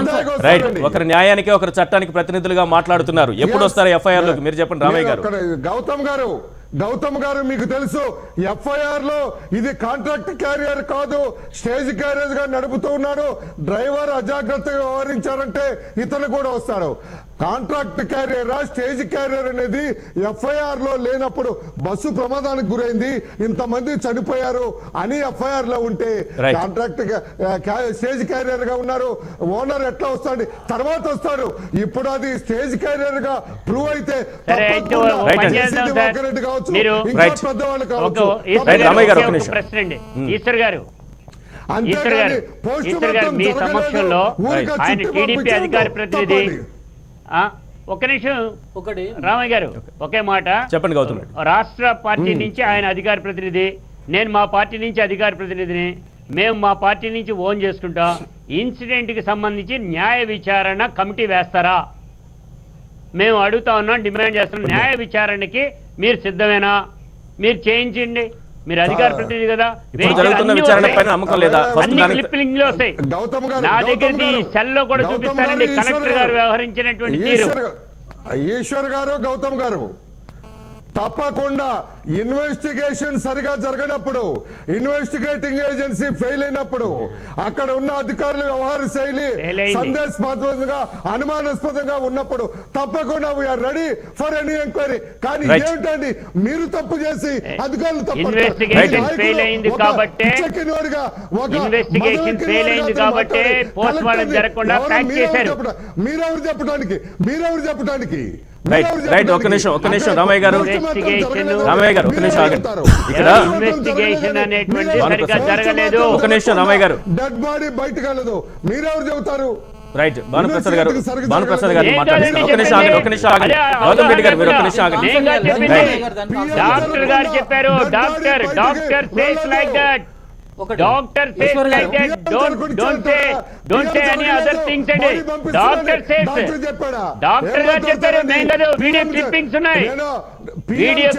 రైట్, ఒకరి న్యాయానికి ఒకరి చట్టానికి ప్రతినిధులుగా మాట్లాడుతున్నారు. ఎప్పుడు వస్తారు ఎఫ్ఐఆర్ లోకి మీరు చెప్పండి రామయ్య గారు. గౌతమ్ గారు మీకు తెలుసు, ఎఫ్ఐఆర్ లో ఇది కాంట్రాక్ట్ క్యారియర్ కాదు, స్టేజ్ క్యారియర్ గా నడుపుతూ ఉన్నాడు. డ్రైవర్ అజాగ్రత్తగా వ్యవహరించారంటే ఇతను కూడా వస్తాడు. కాంట్రాక్ట్ క్యారియర్ స్టేజ్ క్యారియర్ అనేది ఎఫ్ఐఆర్ లో లేనప్పుడు బస్సు ప్రమాదానికి గురైంది, ఇంతమంది చనిపోయారు అని ఎఫ్ఐఆర్ లో ఉంటే కాంట్రాక్ట్ స్టేజ్ క్యారియర్ గా ఉన్నారు. ఓనర్ ఎట్లా వస్తాడు? తర్వాత వస్తాడు. ఇప్పుడు అది స్టేజ్ క్యారియర్ గా ప్రూవ్ అయితే రెడ్డి కావచ్చు, ఇంకా పెద్దవాళ్ళు కావచ్చు. ఈశ్వర్ గారు మీ సమక్షంలో ఆయన టీడీపీ అధికార ప్రతినిధి. ఒక్క నిమిషం రామయ్య గారు, ఒకే మాట చెప్పండి. గౌతమ్ రాష్ట్ర పార్టీ నుంచి ఆయన అధికార ప్రతినిధి, నేను మా పార్టీ నుంచి అధికార ప్రతినిధిని. మేము మా పార్టీ నుంచి ఓన్ చేసుకుంటాం. ఇన్సిడెంట్ కి సంబంధించి న్యాయ విచారణ కమిటీ వేస్తారా? మేము అడుగుతా ఉన్నాం, డిమాండ్ చేస్తున్నాం. న్యాయ విచారణకి మీరు సిద్ధమేనా? మీరు చేయించండి. మీరు అధికార ప్రతినిధి కదా. నా దగ్గర సెల్ లో కూడా చూపిస్తానండి కలెక్టర్ గారు వ్యవహరించినటువంటి తీరు. ఈశ్వర్ గారు, గౌతమ్ గారు, తప్పకుండా ఇన్వెస్టిగేషన్ సరిగా జరగనప్పుడు, ఇన్వెస్టిగేటింగ్ ఏజెన్సీ ఫెయిల్ అయినప్పుడు, అక్కడ ఉన్న అధికారుల వ్యవహార శైలి సందేహాస్పదంగా అనుమానాస్పదంగా ఉన్నప్పుడు తప్పకుండా we are ready for any enquiry. కానీ ఏమిటండి మీరు తప్పు చేసి అధికారులు తప్పు మీరెవరు చెప్పడానికి? రైట్, ఒక్క నిమిషం రామయ్య గారు ఒక నిమిషం ఆగండి. ఇక్కడ ఒక నిమిషం రామయ్య గారు, డెడ్ బాడీ బయటకు వెళ్ళదు, మీరెవరు చెబుతారు? రైట్, భానుప్రసాద్ గారు మాట్లాడారు. ఒక నిమిషం ఆగండి. గౌతమ్ రెడ్డి గారు మీరు ఒక నిమిషం ఆగండి. డాక్టర్ గారు చెప్పారు, doctor says like that. Doctor says like that. Don't say any other things. Doctor says. Doctor గారు చెప్పారు, మేము కదా. వీడియో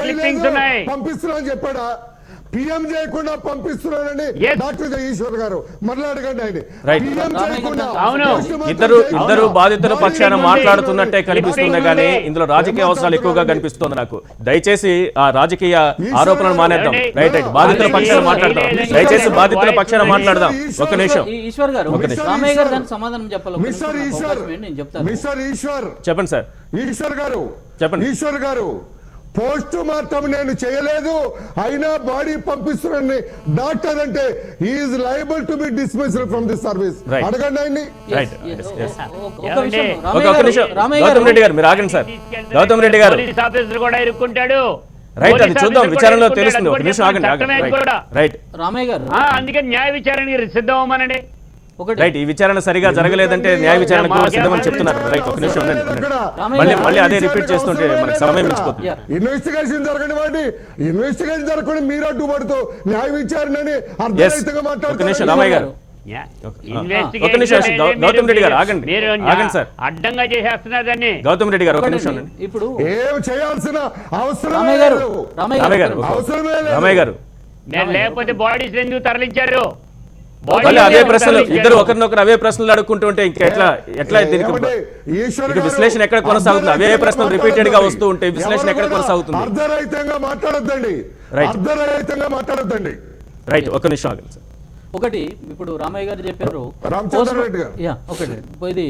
క్లిప్పింగ్స్ ఉన్నాయి. పంపిస్తున్నా చెప్పాడా? పిఎం చేయకుండా పంపిస్తున్నాడని డాక్టర్ ఈశ్వర్ గారు మరలా అడగండి. అవును, ఇద్దరు బాధితుల పక్షాన మాట్లాడుతున్నట్టే కనిపిస్తుంది, కానీ ఇందులో రాజకీయ అవసరాలు ఎక్కువగా కనిపిస్తుంది నాకు. దయచేసి ఆ రాజకీయ ఆరోపణలు మానేద్దాం. రైట్, బాధితుల పక్షాన మాట్లాడదాం. దయచేసి బాధితుల పక్షాన మాట్లాడదాం. ఒక నిమిషం ఈశ్వర్ గారు, సమాధానం చెప్పాలి. మిస్టర్ ఈశ్వర్ చెప్పండి సార్. ఈశ్వర్ గారు చెప్పండి. ఈశ్వర్ గారు, పోస్ట్ మార్టం నేను చేయలేదు, అయినా బాడీ పంపిస్తున్నాను డాక్టర్ అంటే is liable to be dismissed from the service. అడగండి ఆయన్ని. గౌతమ్ రెడ్డి గారు మీరు ఆగండి సార్. గౌతమ్ రెడ్డి గారు కూడా ఇరుక్కుంటాడు. రైట్, అది చూద్దాం, విచారణలో తెలుస్తుంది. ఒక నిమిషం ఆగండి. రైట్ రామయ్య గారు, అందుకే న్యాయ విచారణకి సిద్ధమనండి. ఒకటి రైట్, ఈ విచారణ సరిగా జరగలేదంటే న్యాయ విచారణకు సిద్ధమని చెప్తున్నారు. రైట్, ఒక నిమిషం ఉండండి. మళ్ళీ అదే రిపీట్ చేస్తుంటే మనకి సమయం మించిపోతుంది. ఇన్వెస్టిగేషన్ జరగని వాడిని ఇన్వెస్టిగేషన్ జరగకుండా మీరు అడ్డుపడుతూ న్యాయ విచారణని అర్ధరహితంగా ఒక మాట్లాడుతున్నారు. నిమిషం రామయ్య గారు, ఒక నిమిషం గౌతమ్ రెడ్డి గారు ఆగండి, ఆగండి సార్. అడ్డంగా చేసేస్తున్నారు దాన్ని. గౌతమ్ రెడ్డి గారు ఒక నిమిషం ఉండండి. ఇప్పుడు ఏం చేయాల్సిన అవసరం రామయ్య గారు లేదు. రామయ్య గారు, అవసరమే లేదు. రామయ్య గారు, నేను లేకపోతే బాడీస్ ఎందుకు తరలించారు? మళ్ళీ అదే ప్రశ్నలు ఇద్దరు ఒకరినొకరు అవే ప్రశ్నలు అడుక్కుంటుంటే ఇంకా ఎట్లా దీనికి ఏమండి? ఈశ్వర్ ఇక గారు, విశ్లేషణ ఎక్కడ కొనసాగుతుంది? అవే ప్రశ్నలు రిపీటెడ్ గా వస్తూ ఉంటే విశ్లేషణ ఎక్కడ కొనసాగుతుంది? అర్ధరహితంగా మాట్లాడొద్దండి, Right. అర్ధరహితంగా మాట్లాడొద్దండి. రైట్, ఒక నిమిషం ఆగండి సార్. ఒకటి ఇప్పుడు రామయ్య గారు చెప్పారు రామచంద్ర రెడ్డి గారు. ఒకటి ఇది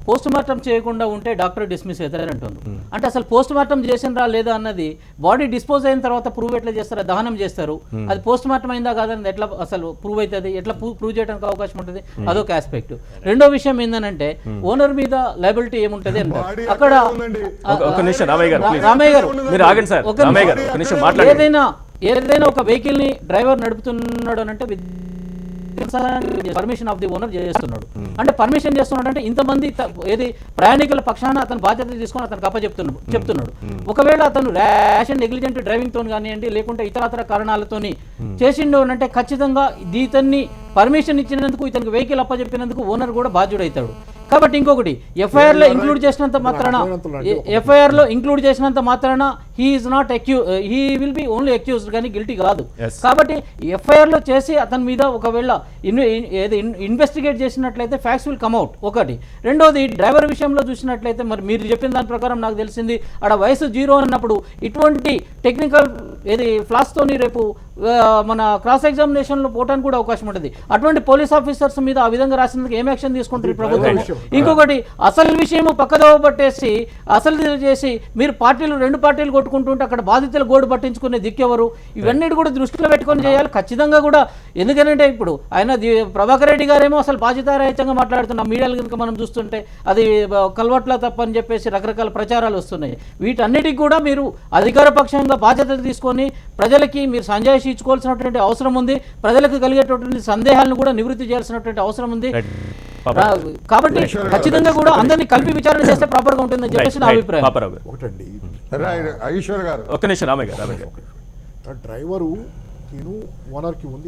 పోస్ట్ మార్టం చేయకుండా ఉంటే డాక్టర్ డిస్మిస్ అవుతారని అంటున్నారు. అంటే అసలు పోస్ట్ మార్టం చేసినరా లేదా అన్నది బాడీ డిస్పోజ్ అయిన తర్వాత ప్రూవ్ ఎట్లా చేస్తారా? దహనం చేస్తారు, అది పోస్ట్ మార్టం అయిందా కాదని ఎట్లా అసలు ప్రూవ్ అవుతుంది? ఎట్లా ప్రూవ్ చేయడానికి అవకాశం ఉంటుంది? అదొక ఆస్పెక్ట్. రెండో విషయం ఏంటంటే ఓనర్ మీద లైబిలిటీ ఏముంటుంది అంటారు అక్కడ. ఒక నిమిషం రామయ్య గారు, please. రామయ్య గారు మీరు ఆగండి సార్. ఒక రామయ్య గారు ఒక నిమిషం మాట్లాడండి. ఏదైనా ఒక వెహికల్ ని డ్రైవర్ నడుపుతున్నాడు అని అంటే పర్మిషన్ ఆఫ్ ది ఓనర్ చేస్తున్నాడు. అంటే పర్మిషన్ చేస్తున్నాడు అంటే ఇంతమంది ఏది ప్రయాణికుల పక్షాన అతను బాధ్యత తీసుకొని అతనికి చెప్తున్నాడు. ఒకవేళ అతను ర్యాష్ అండ్ నెగ్లిజెంట్ డ్రైవింగ్ తోని కానివ్వండి, లేకుంటే ఇతరతర కారణాలతోని చేసిండు అంటే ఖచ్చితంగా ఇతన్ని పర్మిషన్ ఇచ్చినందుకు, ఇతనికి వెహికల్ అప్పచెప్పినందుకు ఓనర్ కూడా బాధ్యుడవుతాడు. కాబట్టి ఇంకొకటి ఎఫ్ఐఆర్ లో ఇంక్లూడ్ చేసినంత మాత్రాన he is not he will be only accused కానీ గిల్టీ కాదు. కాబట్టి ఎఫ్ఐఆర్ లో చేసి అతని మీద ఒకవేళ ఇన్వెస్టిగేట్ చేసినట్లయితే ఫ్యాక్ట్స్ విల్ కమ్అట్. ఒకటి. రెండోది డ్రైవర్ విషయంలో చూసినట్లయితే మరి మీరు చెప్పిన దాని ప్రకారం నాకు తెలిసింది ఆడ వయసు 0 అన్నప్పుడు ఇటువంటి టెక్నికల్ ఫ్లాస్ తోని రేపు మన క్రాస్ ఎగ్జామినేషన్ లో పోవడానికి కూడా అవకాశం ఉంటుంది. అటువంటి పోలీస్ ఆఫీసర్స్ మీద ఆ విధంగా రాసినందుకు ఏం యాక్షన్ తీసుకుంటారు ఈ ప్రభుత్వం? ఇంకొకటి అసలు విషయం పక్కదోవ పట్టేసి అసలు చేసి మీరు రెండు పార్టీలు కొట్టుకుంటుంటే అక్కడ బాధితులు గోడు పట్టించుకునే దిక్కెవరు? ఇవన్నీ కూడా దృష్టిలో పెట్టుకొని చేయాలి ఖచ్చితంగా కూడా. ఎందుకంటే ఇప్పుడు ఆయన ప్రభాకర్ రెడ్డి గారేమో అసలు బాధ్యతారహితంగా మాట్లాడుతున్న మీడియాలు కనుక మనం చూస్తుంటే అది కల్వట్ల తప్పని చెప్పేసి రకరకాల ప్రచారాలు వస్తున్నాయి. వీటన్నిటికి కూడా మీరు అధికార పక్షంగా బాధ్యత తీసుకొని ప్రజలకి మీరు సంజాయిషి ఇచ్చుకోవాల్సినటువంటి అవసరం ఉంది. ప్రజలకు కలిగేటటువంటి సందేహాలను కూడా నివృత్తి చేయాల్సినటువంటి అవసరం ఉంది. కాబట్టి ఖచ్చితంగా కూడా అందరినీ కలిపి విచారణ చేస్తే ప్రాపర్ గా ఉంటుందని చెప్పేసి నా అభిప్రాయం. ఒకటండి, ఈశ్వర్ గారు ఒక్క నిమిషం రామయ్య గారు. డ్రైవరు ఓనర్కి ఉంది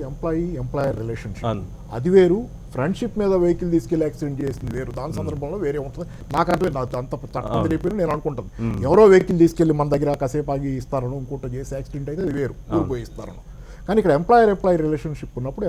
ఎంప్లాయర్ రిలేషన్షిప్, అది వేరు. ఫ్రెండ్షిప్ మీద వెహికల్ తీసుకెళ్లి యాక్సిడెంట్ చేసింది వేరు. దాని సందర్భంలో వేరే ఉంటుంది. నాకంటే నాకు అంత తక్కువ చెప్పి నేను అనుకుంటాను, ఎవరో వెహికల్ తీసుకెళ్లి మన దగ్గర కాసేపు ఆగి ఇస్తారను, ఇంకోటి చేసి యాక్సిడెంట్ అయితే అది వేరు, ఊరు పోయి ఇస్తారను. కానీ ఇక్కడ ఎంప్లాయర్ రిలేషన్షిప్ ఉన్నప్పుడు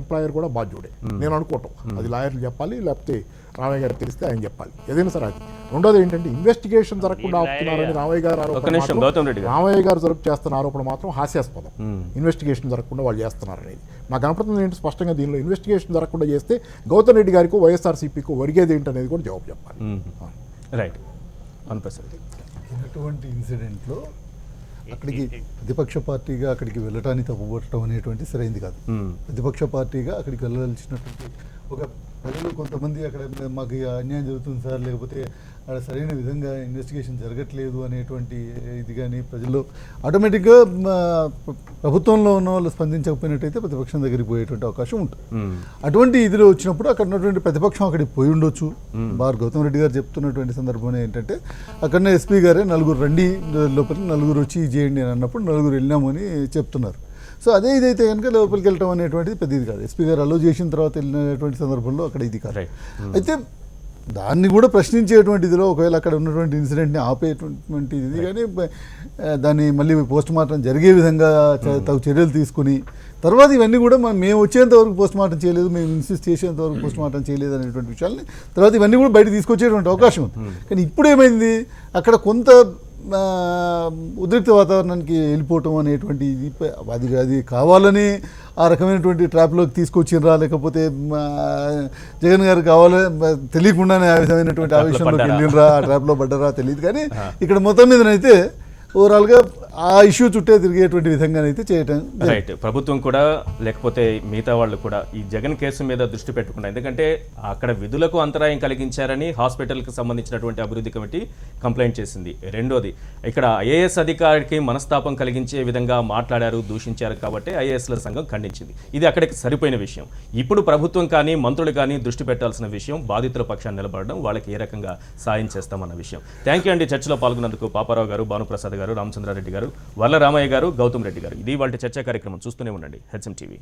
ఎంప్లాయర్ కూడా బాధ్యుడే నేను అనుకోవటం. అది లాయర్లు చెప్పాలి, లేకపోతే రామయ్య గారు తెలిస్తే ఆయన చెప్పాలి, ఏదైనా సరే అది. రెండోది ఏంటంటే ఇన్వెస్టిగేషన్ జరగకుండా ఆపుతున్నారని రామయ్య గారు జరుపు చేస్తున్న ఆరోపణ మాత్రం హాస్యాస్పదం. ఇన్వెస్టిగేషన్ జరగకుండా వాళ్ళు చేస్తున్నారనేది నాకు కనపడుతుంది. ఏంటి స్పష్టంగా దీనిలో ఇన్వెస్టిగేషన్ జరగకుండా చేస్తే గౌతమ్ రెడ్డి గారికి వైఎస్ఆర్సీపీకి ఒరిగేది ఏంటనేది కూడా జవాబు చెప్పాలి. రైట్, ఇటువంటి ఇన్సిడెంట్లో అక్కడికి ప్రతిపక్ష పార్టీగా అక్కడికి వెళ్ళటానికి తప్పుపట్టడం అనేటువంటి సరైంది కాదు. ప్రతిపక్ష పార్టీగా అక్కడికి వెళ్ళాల్సినటువంటి ఒక ప్రజలు కొంతమంది అక్కడ మాకు అన్యాయం జరుగుతుంది సార్, లేకపోతే అక్కడ సరైన విధంగా ఇన్వెస్టిగేషన్ జరగట్లేదు అనేటువంటి ఇది కానీ ప్రజల్లో ఆటోమేటిక్గా ప్రభుత్వంలో ఉన్న వాళ్ళు స్పందించకపోయినట్టయితే ప్రతిపక్షం దగ్గరికి పోయేటువంటి అవకాశం ఉంటుంది. అటువంటి ఇదిలో వచ్చినప్పుడు అక్కడ ఉన్నటువంటి ప్రతిపక్షం అక్కడికి పోయి ఉండొచ్చు. గౌతమ్ రెడ్డి గారు చెప్తున్నటువంటి సందర్భం ఏంటంటే అక్కడనే ఎస్పీ గారే నలుగురు రండి లోపలికి, నలుగురు వచ్చి చేయండి అని అన్నప్పుడు నలుగురు వెళ్ళాము అని చెప్తున్నారు. సో అదే ఇదైతే కనుక లోపలికి వెళ్ళటం అనేటువంటిది పెద్ద ఇది కాదు. ఎస్పీ గారు అలో చేసిన తర్వాత వెళ్ళినటువంటి సందర్భంలో అక్కడ ఇది కాదు. అయితే దాన్ని కూడా ప్రశ్నించేటువంటి ఇదిలో ఒకవేళ అక్కడ ఉన్నటువంటి ఇన్సిడెంట్ని ఆపేటువంటి ఇది కానీ దాన్ని మళ్ళీ పోస్ట్ మార్టం జరిగే విధంగా తగు చర్యలు తీసుకుని తర్వాత ఇవన్నీ కూడా మేము వచ్చేంత వరకు పోస్ట్ మార్టం చేయలేదు, మేము ఇన్సిస్ట్ చేసేంత వరకు పోస్ట్ మార్టం చేయలేదు అనేటువంటి విషయాల్ని తర్వాత ఇవన్నీ కూడా బయట తీసుకొచ్చేటువంటి అవకాశం ఉంది. కానీ ఇప్పుడు ఏమైంది, అక్కడ కొంత ఉద్రిక్త వాతావరణానికి వెళ్ళిపోవటం అనేటువంటి అది కావాలని ఆ రకమైనటువంటి ట్రాప్లోకి తీసుకొచ్చిర్రా, లేకపోతే జగన్ గారు తెలియకుండానే ఆ విధమైనటువంటి ఆవేశంలోకి వెళ్ళినరా, ఆ ట్రాప్లో పడ్డరా తెలియదు. కానీ ఇక్కడ మొత్తం మీదనైతే ఓవరాల్గా ఆ ఇష్యూ చుట్టే తిరిగేటువంటి విధంగానైతే చేయటం రైట్. ప్రభుత్వం కూడా లేకపోతే మిగతా వాళ్ళు కూడా ఈ జగన్ కేసు మీద దృష్టి పెట్టకుండా, ఎందుకంటే అక్కడ విధులకు అంతరాయం కలిగించారని హాస్పిటల్కి సంబంధించినటువంటి అభివృద్ధి కమిటీ కంప్లైంట్ చేసింది. రెండోది, ఇక్కడ ఐఏఎస్ అధికారికి మనస్తాపం కలిగించే విధంగా మాట్లాడారు, దూషించారు కాబట్టి ఐఏఎస్ల సంఘం ఖండించింది. ఇది అక్కడికి సరిపోయిన విషయం. ఇప్పుడు ప్రభుత్వం కానీ మంత్రులు కానీ దృష్టి పెట్టాల్సిన విషయం బాధితుల పక్షాన్ని నిలబడడం, వాళ్ళకి ఏ రకంగా సాయం చేస్తామన్న విషయం. థ్యాంక్ యూ అండి. చర్చలో పాల్గొన్నందుకు పాపారావు గారు, భానుప్రసాద్ గారు, రామచంద్రారెడ్డి గారు, వర్ల రామయ్య గారు, గౌతమ్ రెడ్డి గారు. ఇది వాళ్ళ చర్చా కార్యక్రమం. చూస్తూనే ఉండండి హెచ్ఎం టీవీ.